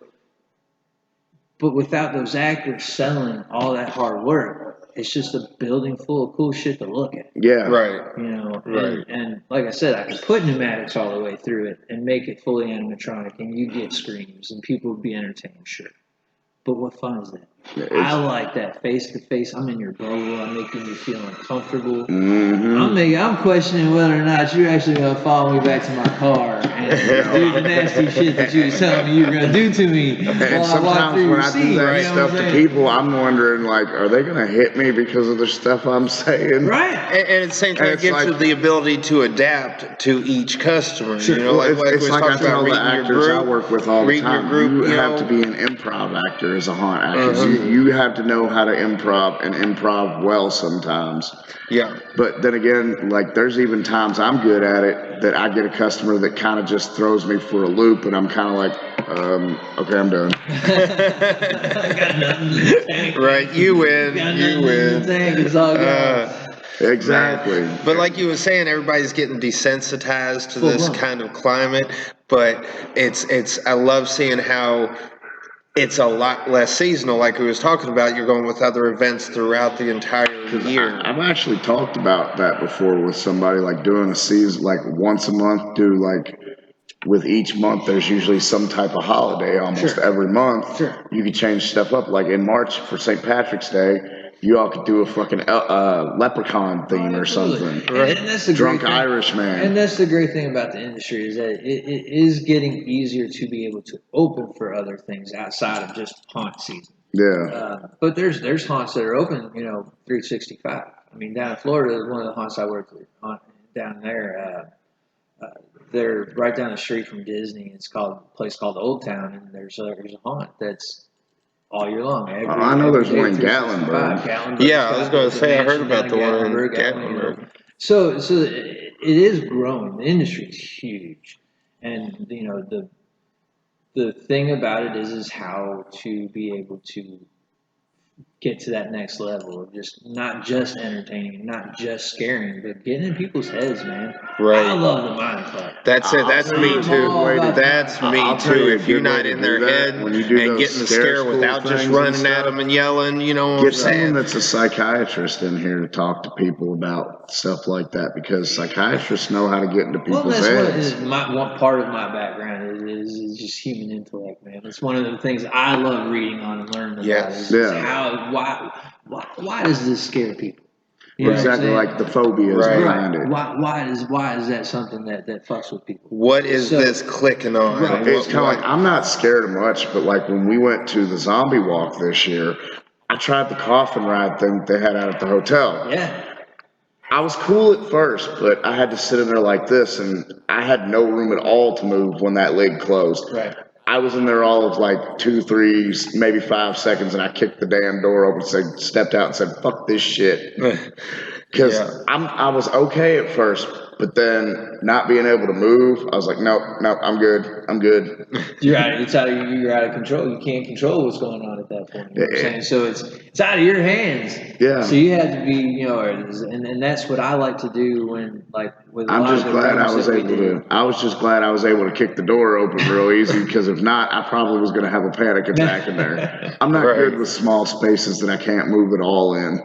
but without those actors selling all that hard work, it's just a building full of cool shit to look at. Yeah. Right. Right. And like I said, I could put pneumatics all the way through it and make it fully animatronic, and you get screams, and people would be entertained, sure. But what fun is that? I like that face to face. I'm in your bubble. I'm making you feel uncomfortable. Mm-hmm. I'm questioning whether or not you're actually gonna follow me back to my car and do the nasty shit that you was telling me you were gonna do to me. And sometimes when I do that stuff to people, I'm wondering are they gonna hit me because of the stuff I'm saying? Right. And at the same time, it gives you the ability to adapt to each customer. Sure. It's like I tell the actors I work with all the time. You have to be an improv actor as a haunt actor. You have to know how to improv and improv well sometimes. Yeah. But then again, there's even times I'm good at it that I get a customer that kind of just throws me for a loop, and I'm kind of like, okay, I'm done. Right, you win. It's all good. Exactly. But like you were saying, everybody's getting desensitized to this kind of climate. But I love seeing how it's a lot less seasonal, like we was talking about. You're going with other events throughout the entire year. I've actually talked about that before with somebody, doing a season, once a month, with each month, there's usually some type of holiday almost every month. Sure. You could change stuff up. Like in March for St. Patrick's Day, you all could do a fucking leprechaun theme or something. Right. And that's the Drunk Irish man. And that's the great thing about the industry is that it is getting easier to be able to open for other things outside of just haunt season. Yeah. But there's haunts that are open, 365. I mean, down in Florida, one of the haunts I worked with down there, they're right down the street from Disney. It's a place called Old Town, and there's a haunt that's all year long. I know there's one in Gatlinburg. Yeah, I was going to say I heard about the one in Gatlinburg. So it is growing. The industry is huge, and the thing about it is how to be able to get to that next level of just not just entertaining and not just scaring, but getting in people's heads, man. Right. I love the mind fuck. That's it. That's me too. That's me too. If you're not in their head and getting the scare without just running at them and yelling, what I'm saying? Someone that's a psychiatrist in here to talk to people about stuff like that, because psychiatrists know how to get into people's heads. One part of my background is just human intellect, man. It's one of the things I love reading on and learning about. Yes. Why does this scare people? Exactly, like the phobias behind it. Why is that something that fucks with people? What is this clicking on? Right. It's kind of I'm not scared of much, but when we went to the zombie walk this year, I tried the coffin ride thing they had out at the hotel. Yeah. I was cool at first, but I had to sit in there like this, and I had no room at all to move when that lid closed. Right. I was in there all of like 2, 3, maybe 5 seconds, and I kicked the damn door open, stepped out and said, fuck this shit. Because I was okay at first, but then not being able to move, I was like, nope, I'm good. You're out of control. You can't control what's going on at that point. You know what I'm saying? So it's out of your hands. Yeah. So you have to be, and that's what I like to do when, like, with a lot of the rooms I was just glad I was able to kick the door open real easy, because if not, I probably was going to have a panic attack in there. I'm not good with small spaces that I can't move at all in.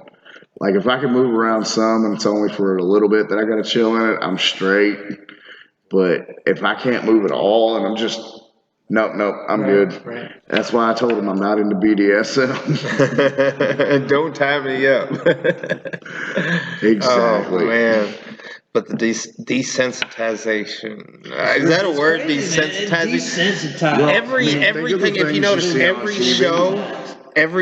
Like, if I can move around some and it's only for a little bit that I got to chill in it, I'm straight. But if I can't move at all and I'm just, nope, I'm good. Right. That's why I told him I'm not into BDSM. Don't tie me up. Exactly. Oh, man. But the desensitization. Is that a word? Desensitizing? Desensitizing. Everything, if you notice, every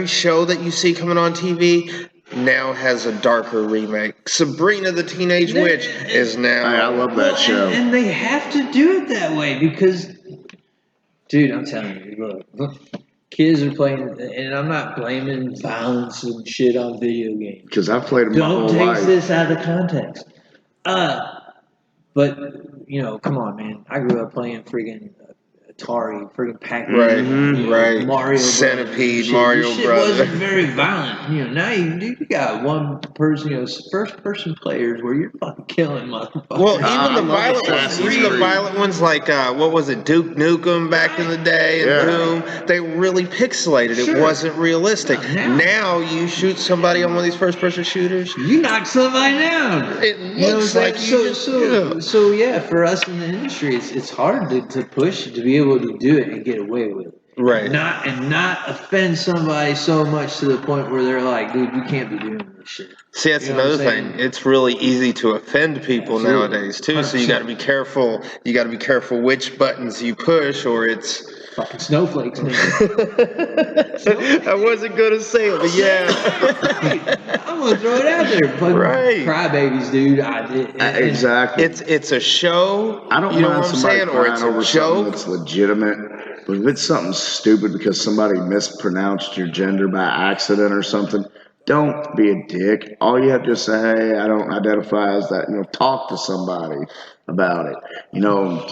show that you see coming on TV now has a darker remake. Sabrina the Teenage Witch is now. I love that show. And they have to do it that way because, dude, I'm telling you, look, kids are playing, and I'm not blaming violence and shit on video games. Because I've played them my whole life. Don't take this out of context. But, come on, man. I grew up playing friggin' Atari, friggin' Pac-Man, Mario Centipede, Brothers. Mario This shit Brothers. wasn't very violent. Now you got one person, first-person players where you're fucking killing motherfuckers. Well, even the violent ones like, what was it, Duke Nukem back in the day and Doom, they were really pixelated. It wasn't realistic. Now you shoot somebody on one of these first-person shooters. You knock somebody down. It looks like So yeah, for us in the industry, it's hard to push to be able to do it and get away with it. Right. Not offend somebody so much to the point where they're like, dude, you can't be doing this shit. See, that's another thing. It's really easy to offend people nowadays too. 100%. So you got to be careful. You got to be careful which buttons you push, or it's fucking snowflakes. Man. I wasn't gonna say it, but yeah. I'm gonna throw it out there. Fucking crybabies, dude. I did. Exactly. It's a show. I don't know mind what I'm somebody saying, crying or it's a over joke. something that's legitimate. But if it's something stupid because somebody mispronounced your gender by accident or something, don't be a dick. All you have to say, hey, I don't identify as that. Talk to somebody about it.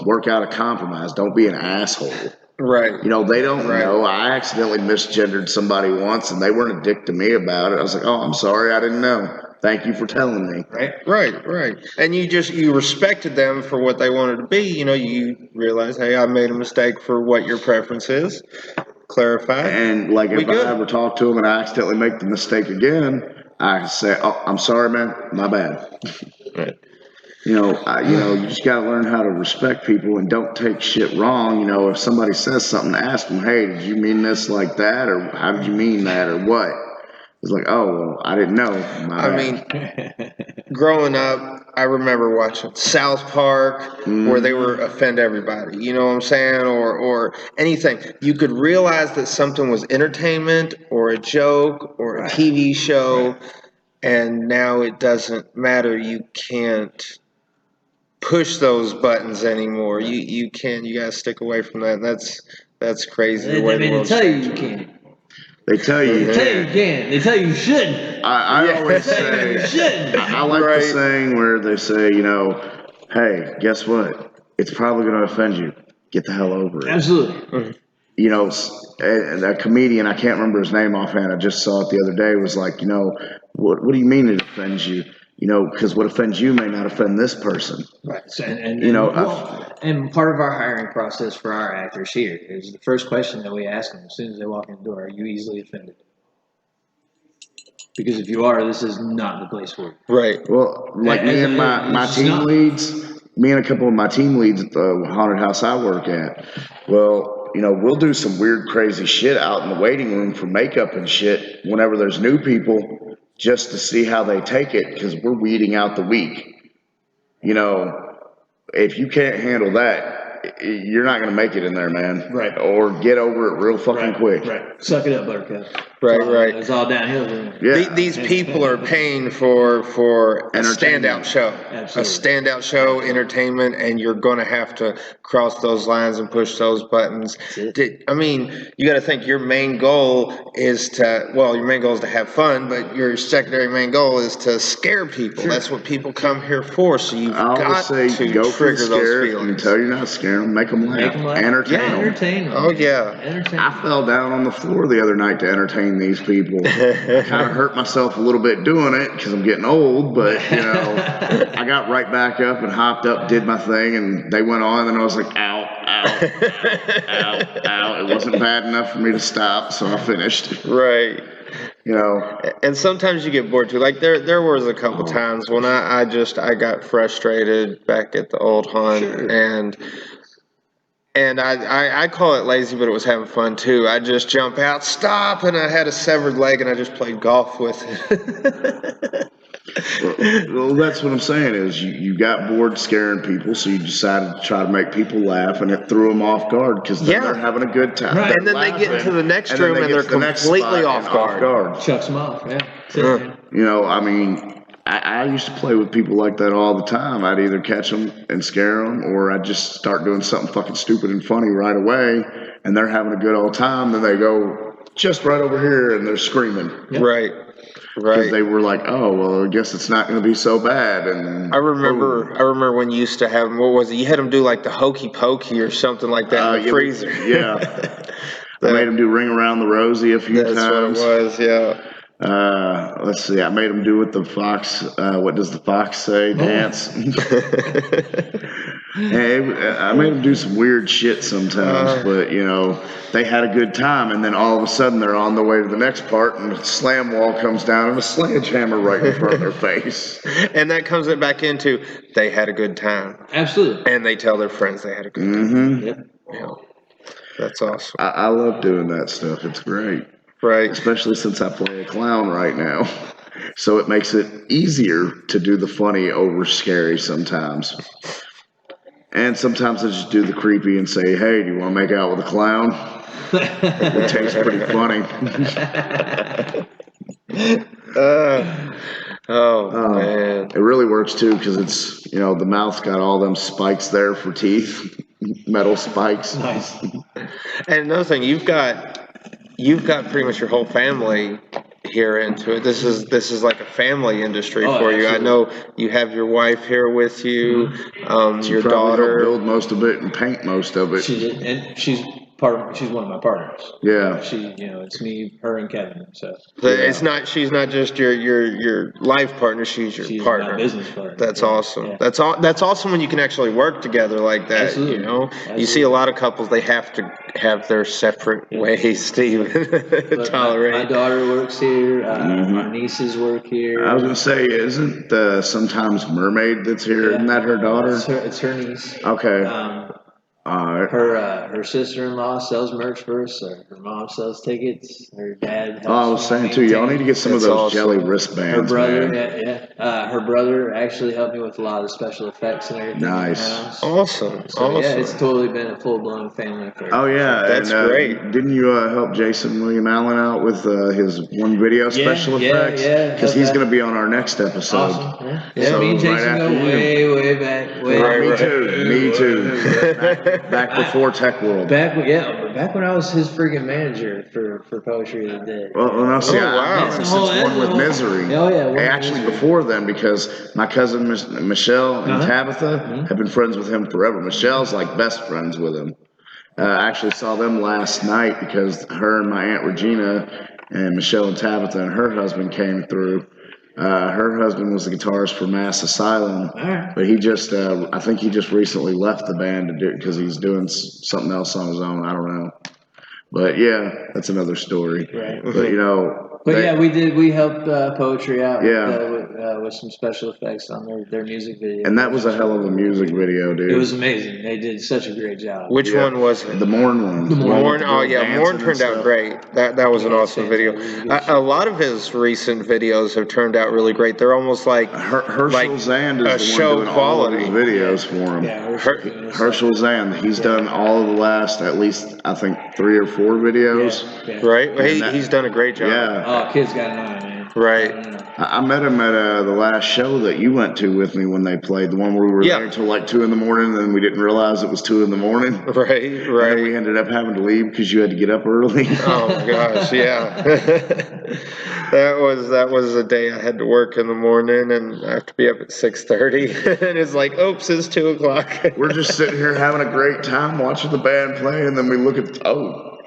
Work out a compromise. Don't be an asshole. Right. They don't know. I accidentally misgendered somebody once, and they weren't a dick to me about it. I was like, oh, I'm sorry, I didn't know. Thank you for telling me. Right. And you respected them for what they wanted to be. You realize, hey, I made a mistake for what your preference is. Clarify. And like if I ever talk to them and I accidentally make the mistake again, I say, oh, I'm sorry, man. My bad. Right. You just got to learn how to respect people and don't take shit wrong. If somebody says something, ask them, hey, did you mean this like that? Or how did you mean that? Or what? It's like, oh, well, I didn't know. I mean, growing up, I remember watching South Park where they were offend everybody. You know what I'm saying? Or anything. You could realize that something was entertainment or a joke or a TV show, and now it doesn't matter. You can't push those buttons anymore. You can't. You gotta stick away from that. That's crazy. The way the world's changing. You can't. They tell you you can. They tell you you shouldn't. I always say you shouldn't. I like the saying where they say, hey, guess what? It's probably going to offend you. Get the hell over it. Absolutely. A comedian, I can't remember his name offhand, I just saw it the other day, was like, what do you mean it offends you? Because what offends you may not offend this person. Right. So, and part of our hiring process for our actors here is the first question that we ask them as soon as they walk in the door: are you easily offended? Because if you are, this is not the place for you. Right. Well, like me and my team leads, me and a couple of my team leads at the haunted house I work at. Well, we'll do some weird, crazy shit out in the waiting room for makeup and shit whenever there's new people, just to see how they take it, because we're weeding out the weak. If you can't handle that, you're not going to make it in there, man. Right. Or get over it real fucking quick. Right. Suck it up, buttercup. Right, It right. was all downhill. From there. Yeah. These people are paying for a standout show, Absolutely. a standout show, entertainment, and you're going to have to cross those lines and push those buttons. I mean, you got to think your main goal is to have fun, but your secondary main goal is to scare people. Sure. That's what people come here for. So you've I always got say to go for the trigger those scare feelings. until you're not scaring them. Make them laugh. Make 'em laugh. Entertain them. Entertain them. Oh yeah. Entertain I fell down on the floor the other night to entertain these people. I kind of hurt myself a little bit doing it because I'm getting old, but I got right back up and hopped up, did my thing, and they went on, and I was like, ow, ow, ow, ow. It wasn't bad enough for me to stop, so I finished. Right. And sometimes you get bored too. Like there was a couple times when I got frustrated back at the old haunt, Sure. and I call it lazy, but it was having fun too. I just jump out, stop, and I had a severed leg, and I just played golf with it. Well, that's what I'm saying is you got bored scaring people, so you decided to try to make people laugh, and it threw them off guard because they're having a good time. Right. And then they get into the next room and they're completely off guard. Chucks them off. Yeah. I mean, I used to play with people like that all the time. I'd either catch them and scare them, or I'd just start doing something fucking stupid and funny right away, and they're having a good old time. Then they go just right over here and they're screaming. Yep. Right. Because they were like, oh, well, I guess it's not going to be so bad. And I remember when you used to have, what was it? You had them do like the hokey pokey or something like that in the freezer. Yeah. I made them do Ring Around the Rosie a few times. That's what it was, yeah. Let's see. I made them do what the fox. What does the fox say? Dance. Hey, I made them do some weird shit sometimes, but they had a good time. And then all of a sudden, they're on the way to the next part, and the slam wall comes down, and a sledgehammer right in front of their face. And that comes back into they had a good time. Absolutely. And they tell their friends they had a good time. Mm-hmm. Yep. Yeah. That's awesome. I love doing that stuff. It's great. Right. Especially since I play a clown right now. So it makes it easier to do the funny over scary sometimes. And sometimes I just do the creepy and say, hey, do you want to make out with a clown? It tastes pretty funny. Man. It really works too because it's, the mouth's got all them spikes there for teeth. Metal spikes. Nice. And another thing, you've got pretty much your whole family here into it. This is like a family industry for you. Absolutely. I know you have your wife here with you, your She daughter. build most of it and paint most of it. She did, and she's one of my partners. Yeah. It's me, her, and Kevin. So It's not. She's not just your life partner. She's your partner. My business partner. That's awesome. Yeah. That's awesome when you can actually work together like that. Absolutely. You see a lot of couples, they have to have their separate ways to even tolerate. My daughter works here. Our nieces work here. I was gonna say, isn't sometimes Mermaid that's here? Yeah. Isn't that her daughter? It's her niece. Okay. Her sister-in-law sells merch for us. Her mom sells tickets. Her dad helps. I was saying too, y'all need to get some of those jelly wristbands. Her brother, man. her brother actually helped me with a lot of the special effects and everything. Nice. In the house. Awesome. So yeah, it's totally been a full-blown family affair. Oh yeah, That's great. Didn't you help Jason William Allen out with his one video special effects? Yeah. Because he's going to be on our next episode. Awesome. Yeah. So Me and Jason right go after way back. Me too. Back before Tech World. Back when I was his freaking manager for Poetry of the Dead. Well, no, see, wow. Since One with Misery. Oh yeah. Actually, before then, because my cousin Michelle and Tabitha have been friends with him forever. Michelle's like best friends with him. I actually saw them last night because her and my Aunt Regina and Michelle and Tabitha and her husband came through. Her husband was the guitarist for Mass Asylum, but he just, I think he just recently left the band to do it because he's doing something else on his own. I don't know. But yeah, that's another story. Right. But we helped Poetry out. Yeah. With with some special effects on their music video. And that was a hell of a music video, dude. It was amazing. They did such a great job. Which one was it? The Morn one. The Morn. Morn, oh yeah, Morn turned out great. That was an awesome video. A lot of his recent videos have turned out really great. They're almost like Herschel Zand is the one doing all of his videos for him. Yeah, Herschel Zand, he's done all of the last, at least I think 3 or 4 videos. Yeah. Right? He's done a great job. Yeah. Oh, kid's got an eye, man. Right. I met him at the last show that you went to with me when they played, the one where we were there until like 2 in the morning, and then we didn't realize it was 2 in the morning. Right. And then we ended up having to leave because you had to get up early. Oh my gosh, yeah. that was a day I had to work in the morning, and I have to be up at 6:30, and it's like, oops, it's 2 o'clock. We're just sitting here having a great time watching the band play, and then we look at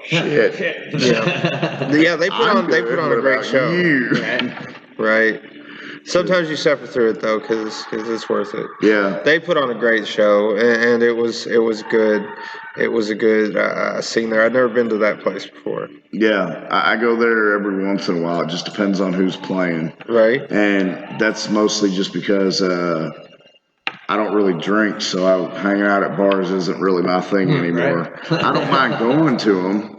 shit. Yeah, they put on a great show. Right. Sometimes you suffer through it though, because it's worth it. Yeah. They put on a great show, and it was good. It was a good scene there. I'd never been to that place before. Yeah, I go there every once in a while. It just depends on who's playing. Right. And that's mostly just because I don't really drink, so hanging out at bars isn't really my thing anymore. Right. I don't mind going to them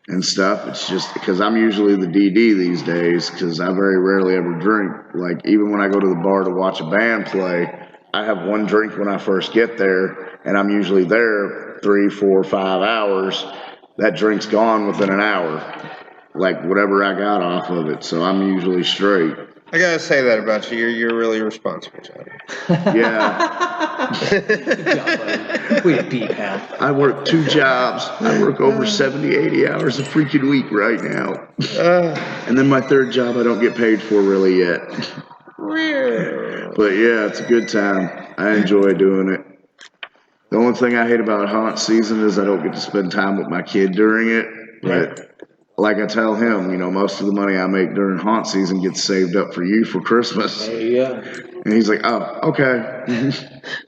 and stuff. It's just because I'm usually the DD these days, because I very rarely ever drink. Like, even when I go to the bar to watch a band play, I have 1 drink when I first get there, and I'm usually there 3, 4, 5 hours. That drink's gone within an hour, like whatever I got off of it, so I'm usually straight. I gotta say that about you. You're really responsible, Johnny. Yeah. Good job, buddy. Way to be, pal. I work 2 jobs. I work over 70, 80 hours a freaking week right now. And then my 3rd job I don't get paid for really yet. But yeah, it's a good time. I enjoy doing it. The only thing I hate about haunt season is I don't get to spend time with my kid during it. But like I tell him, most of the money I make during haunt season gets saved up for you for Christmas. There you go. And he's like, oh, okay.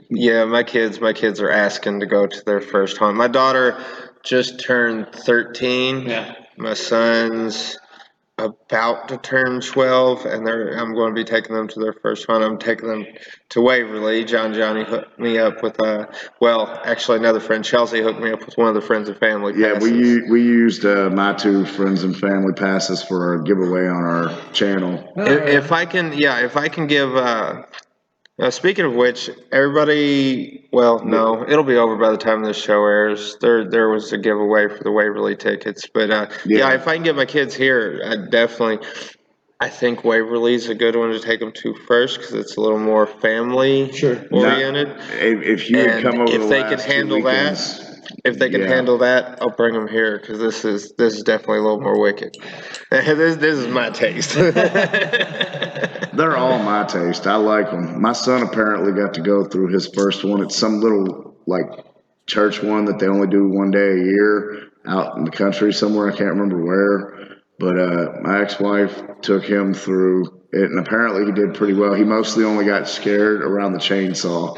Yeah, my kids are asking to go to their first haunt. My daughter just turned 13. Yeah. My son's about to turn 12, and I'm going to be taking them to their first haunt. I'm taking them to Waverly. Johnny hooked me up with actually another friend, Chelsea, hooked me up with one of the friends and family passes. Yeah, we used my 2 friends and family passes for our giveaway on our channel. If I can give. Speaking of which, everybody. Well, no, it'll be over by the time this show airs. There was a giveaway for the Waverly tickets, but if I can get my kids here, I think Waverly's a good one to take them to first because it's a little more family oriented. If you would come over if the they last can handle 2 weekends, if they can handle that, I'll bring them here because this is definitely a little more wicked. This is my taste. They're all my taste. I like them. My son apparently got to go through his first one. It's some little church one that they only do 1 day a year out in the country somewhere. I can't remember where. But my ex-wife took him through it, and apparently he did pretty well. He mostly only got scared around the chainsaw.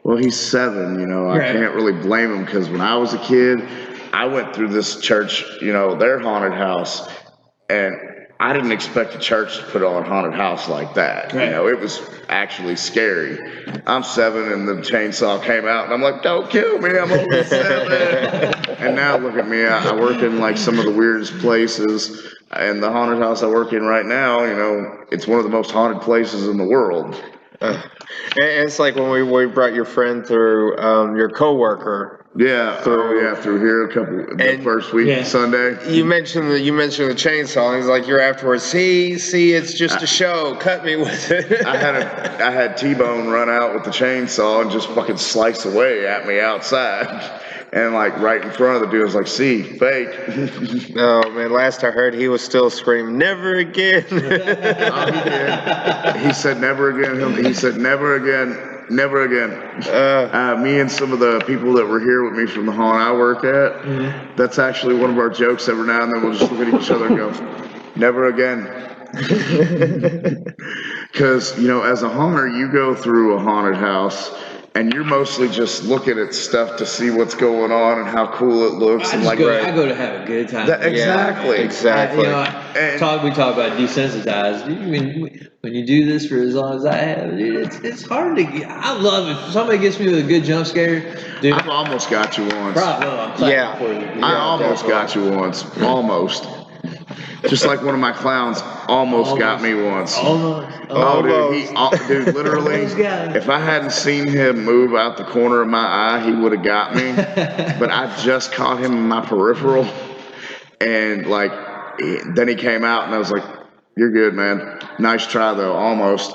Well, he's 7, I can't really blame him because when I was a kid, I went through this church, their haunted house, and I didn't expect a church to put on a haunted house like that. Right. It was actually scary. I'm 7 and the chainsaw came out and I'm like, don't kill me, I'm only 7. And now look at me, I work in some of the weirdest places, and the haunted house I work in right now, it's one of the most haunted places in the world. And it's like when we brought your friend through, your coworker. Yeah, through here the first week, Sunday. You mentioned the chainsaw, and he's like, you're afterwards. See, it's just a show. Cut me with it. I had T-Bone run out with the chainsaw and just fucking slice away at me outside. And right in front of the dude, I was like, see, fake. Oh man, last I heard he was still screaming, never again. Oh, he did. He said never again. He said never again. Never again. Me and some of the people that were here with me from the haunt I work at, that's actually one of our jokes. Every now and then we'll just look at each other and go, never again. Because, as a haunter, you go through a haunted house and you're mostly just looking at stuff to see what's going on and how cool it looks. I go to have a good time. Exactly. Exactly. We talk about desensitized. I mean, when you do this for as long as I have, dude, it's hard to get. I love it. If somebody gets me with a good jump scare, dude. I've almost got you once. I'm clapping for you. I almost got you once. Almost. Just like one of my clowns almost got me once. Dude, literally, if I hadn't seen him move out the corner of my eye, he would have got me. But I just caught him in my peripheral, and like, then he came out, and I was like, "You're good, man. Nice try, though. Almost."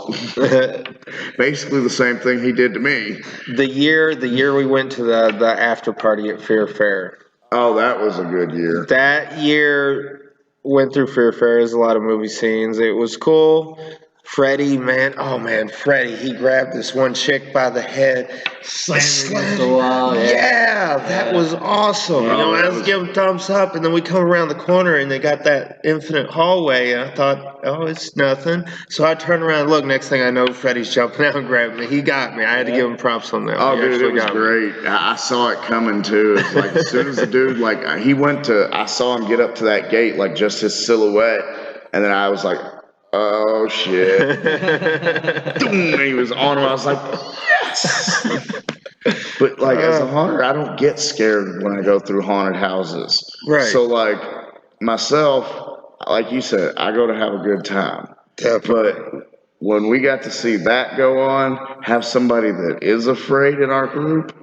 Basically the same thing he did to me. The year we went to the after party at Fear Fair. Oh, that was a good year. That year went through Fear Fair. There's a lot of movie scenes. It was cool. Freddie, Freddie, he grabbed this one chick by the head, slammed against the wall. Yeah, that was awesome. I was giving thumbs up, and then we come around the corner, and they got that infinite hallway, and I thought, oh, it's nothing. So I turned around and look. Next thing I know, Freddie's jumping out and grabbing me. He got me. I had to give him props on that. Oh, dude, it was great. I saw it coming, too. It's like, as soon as the dude, I saw him get up to that gate, like, just his silhouette, and then I was like, oh shit. And he was on him. I was like, yes. But like as a haunter, I don't get scared when I go through haunted houses. Right. So like myself, like you said, I go to have a good time. Definitely. But when we got to see that go on, have somebody that is afraid in our group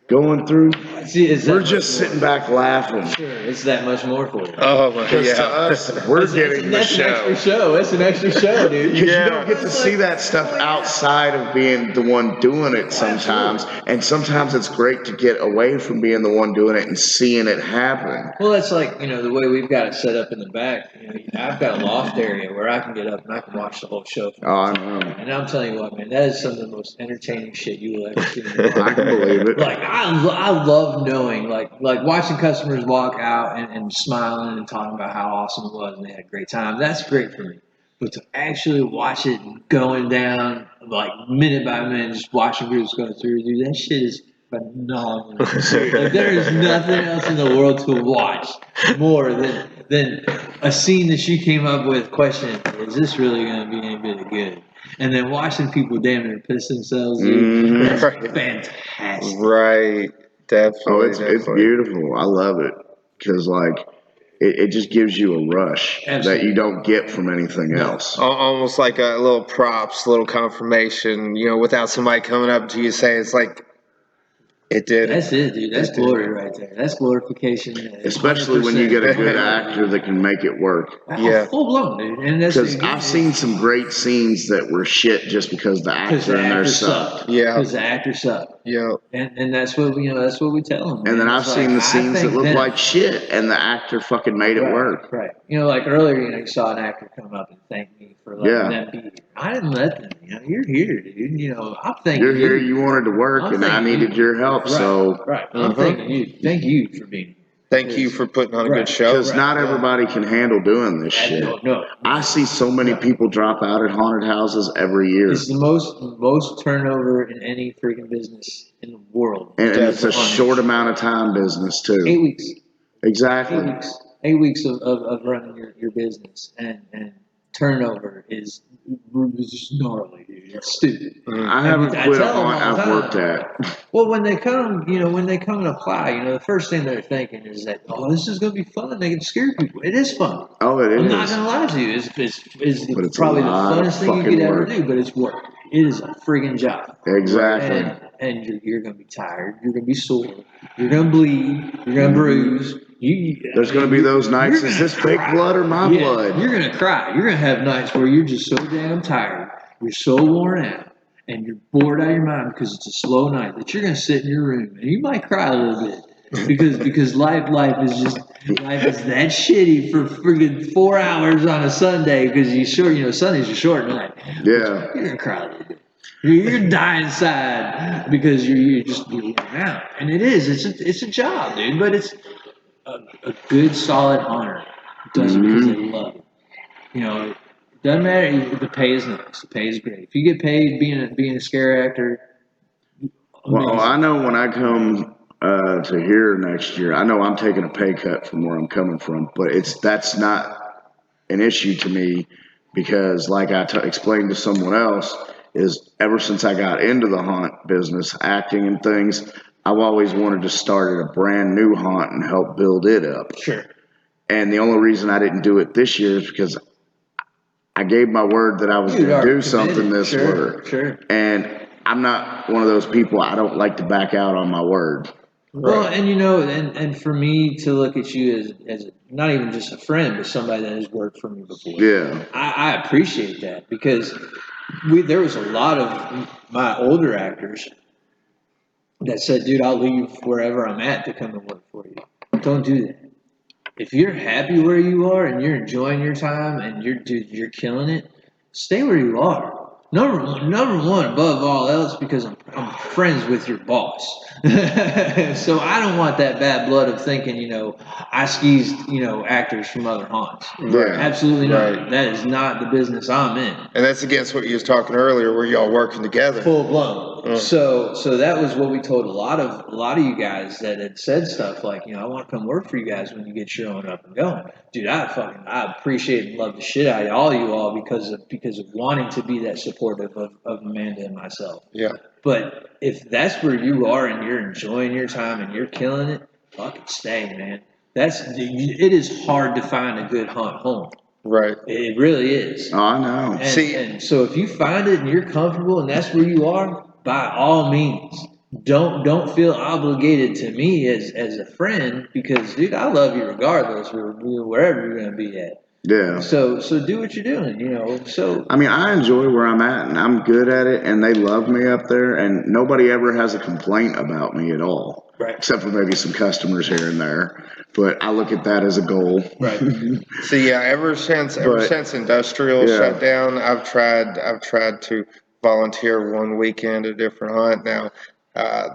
going through, we're just sitting back laughing. Sure, it's that much more for you. Oh my god! To us, we're getting the show. It's an extra show, dude. You don't get to see that stuff outside of being the one doing it sometimes, and sometimes it's great to get away from being the one doing it and seeing it happen. Well, that's like the way we've got it set up in the back. I've got a loft area where I can get up and I can watch the whole show. Oh, I know. And I'm telling you what, man, that is some of the most entertaining shit you will ever see. I can believe it. Like I love knowing, like watching customers walk out and smiling and talking about how awesome it was and they had a great time. That's great for me. But to actually watch it going down, like minute by minute, just watching groups go through, dude, that shit is phenomenal. Like, there is nothing else in the world to watch more than a scene that she came up with questioning, is this really going to be any bit of good? And then watching people damn near piss themselves, dude, that's fantastic. Right, definitely. Oh, it's beautiful. I love it because like it just gives you a rush that you don't get from anything else. Almost like a little props, little confirmation. Without somebody coming up to you saying, it's like it did. That's it, dude. That's glory right there. That's glorification. Especially when you get a good actor that can make it work. Yeah, full blown, dude. And because I've seen some great scenes that were shit just because the actor in there sucked. Yeah, because the actor sucked. Yeah, and that's what that's what we tell them. And then I've seen the scenes that look like shit, and the actor fucking made it work. Right. Like earlier, you saw an actor come up and thank me for letting them be here. I didn't let them. You're here, dude. I'm thanking you. You're here. You wanted to work, and I needed your help. So I'm thanking you. Thank you for being here. Thank you for putting on a good show. Because not everybody can handle doing this shit. No. I see so many people drop out at haunted houses every year. It's the most turnover in any freaking business in the world. And it's a short amount of time business, too. 8 weeks. Exactly. 8 weeks of running your business. And turnover is just gnarly, dude. It's stupid. I haven't quit a haunt I've worked at. Well, when they come and apply, the first thing they're thinking is that, this is going to be fun. They can scare people. It is fun. Oh, it is. I'm not going to lie to you. It's probably the funnest thing you could ever do, but it's work. It is a friggin' job. Exactly. And you're going to be tired. You're going to be sore. You're going to bleed. You're going to bruise. There's going to be those nights, is this fake blood or my blood? You're going to cry. You're going to have nights where you're just so damn tired. You're so worn out. And you're bored out of your mind because it's a slow night that you're going to sit in your room. And you might cry a little bit. Because life is that shitty for friggin' 4 hours on a Sunday because Sunday's a short night. Yeah. You're going to cry a little bit. You're dying inside because you're worn out. And it is. It's a job, dude. But it's a good, solid haunter does it because they love it. It doesn't matter. The pay is nice. The pay is great. If you get paid being a scare actor, Well, I know when I come to here next year, I know I'm taking a pay cut from where I'm coming from, but that's not an issue to me because, like I explained to someone else, is ever since I got into the haunt business, acting and things, I've always wanted to start at a brand new haunt and help build it up. Sure. And the only reason I didn't do it this year is because I gave my word that I was going to do something this year. Sure. And I'm not one of those people. I don't like to back out on my word. Well, and you know, and for me to look at you as not even just a friend, but somebody that has worked for me before. Yeah. I appreciate that because there was a lot of my older actors that said, dude, I'll leave wherever I'm at to come and work for you. Don't do that. If you're happy where you are and you're enjoying your time and you're killing it, stay where you are. Number one, above all else, because I'm friends with your boss. So I don't want that bad blood of thinking, you know, I skeezed, you know, actors from other haunts. Right. Absolutely not. Right. That is not the business I'm in. And that's against what you was talking earlier, where y'all working together. Full blown. So that was what we told a lot of you guys that had said stuff like, you know, I want to come work for you guys when you get your own up and going. Dude, I appreciate and love the shit out of all you all because of wanting to be that supportive of Amanda and myself. Yeah. But if that's where you are and you're enjoying your time and you're killing it, fucking stay, man. It is hard to find a good haunt home. Right. It really is. Oh, I know. And so if you find it and you're comfortable and that's where you are, by all means, don't feel obligated to me as a friend because, dude, I love you regardless wherever you're gonna be at. Yeah. So do what you're doing, you know. So I mean, I enjoy where I'm at and I'm good at it and they love me up there and nobody ever has a complaint about me at all. Right. Except for maybe some customers here and there. But I look at that as a goal. Right. So yeah, ever since industrial shut down, I've tried to volunteer one weekend at a different hunt. Now,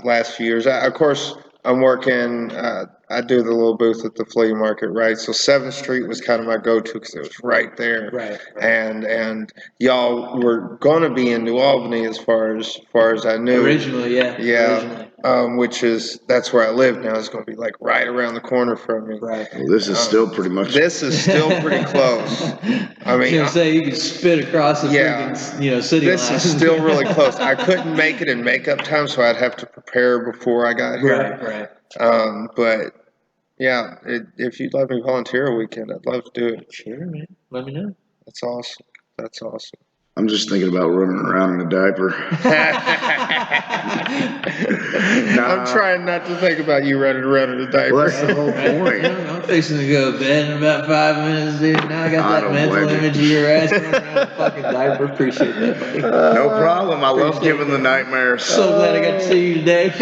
last few years, of course, I'm working. I do the little booth at the flea market, right? So 7th Street was kind of my go-to because it was right there. Right. And y'all were going to be in New Albany as far as I knew. Originally, yeah. That's where I live now. It's going to be like right around the corner from me. Right. Well, this is still pretty much. This is still pretty close. I mean, you say you can spit across the freaking, city line. This is still really close. I couldn't make it in makeup time, so I'd have to prepare before I got here. Right. But yeah, if you'd let me volunteer a weekend, I'd love to do it. Sure, man. Let me know. That's awesome. I'm just thinking about running around in a diaper. I'm trying not to think about you running around in a diaper. Well, that's the whole point. I'm fixing to go to bed in about 5 minutes, dude. Now I got that mental image of your ass running around in a fucking diaper. Appreciate that, buddy. No problem. I love giving the nightmares. So glad I got to see you today.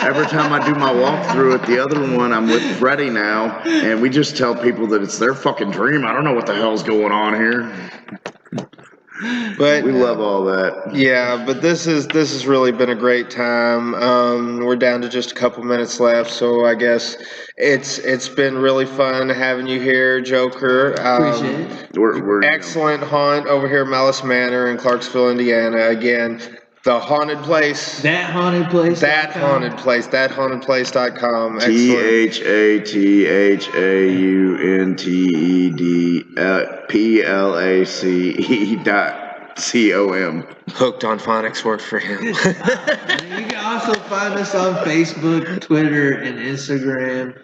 Every time I do my walkthrough at the other one, I'm with Freddie now, and we just tell people that it's their fucking dream. I don't know what the hell's going on here. But we love all that. Yeah, but this has really been a great time. We're down to just a couple minutes left, so I guess it's been really fun having you here, Joker. Appreciate it. We're excellent haunt over here at Malice Manor in Clarksville, Indiana. Again, the haunted place. That haunted place. Thathauntedplace.com. THAUNTEDPLACE.com. Hooked on Phonics worked for him. You can also find us on Facebook, Twitter, and Instagram.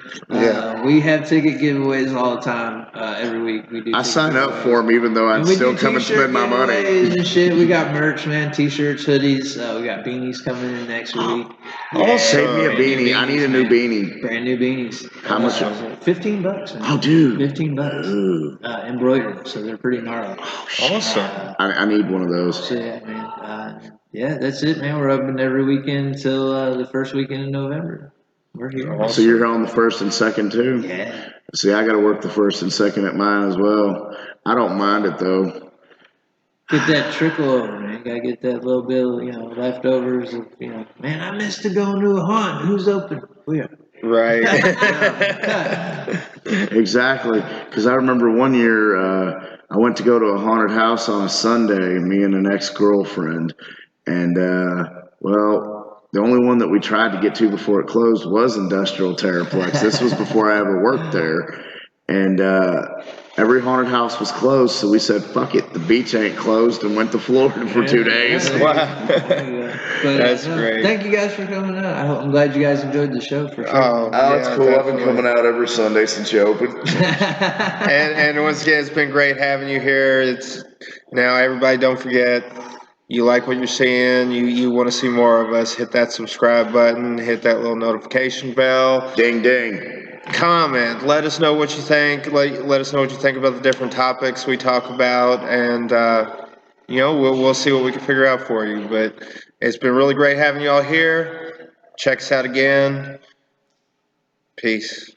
We have ticket giveaways all the time. Every week we do. I sign up for them even though I'd still come and spend my money. And shit. We got merch, man. T-shirts, hoodies. We got beanies coming in next week. Save me a beanie. I need a new beanie. Brand new beanies. How much? $15, man. Oh, dude. $15. Ooh. Embroidered, so they're pretty gnarly. Awesome. I need one of those. So yeah, man. That's it, man. We're open every weekend till the first weekend in November. We're here. Awesome. So you're on the 1st and 2nd too? Yeah. See, I got to work the 1st and 2nd at mine as well. I don't mind it though. Get that trickle over, man. Gotta get that little bit of, leftovers of, man, I missed to go into a haunt. Who's open? We are. Right. Exactly. Because I remember one year I went to go to a haunted house on a Sunday, me and an ex-girlfriend. And, The only one that we tried to get to before it closed was Industrial Terraplex. This was before I ever worked there. And every haunted house was closed, so we said, fuck it, the beach ain't closed, and went to Florida for 2 days. Wow. But, That's great. Thank you guys for coming out. I'm glad you guys enjoyed the show for sure. Oh, It's yeah, cool. I've been definitely. coming out every Sunday since you opened. And once again, it's been great having you here. It's now everybody, don't forget, you like what you're seeing, you want to see more of us, hit that subscribe button, hit that little notification bell. Ding, ding. Comment. Let us know what you think. Let us know what you think about the different topics we talk about, and we'll see what we can figure out for you. But it's been really great having you all here. Check us out again. Peace.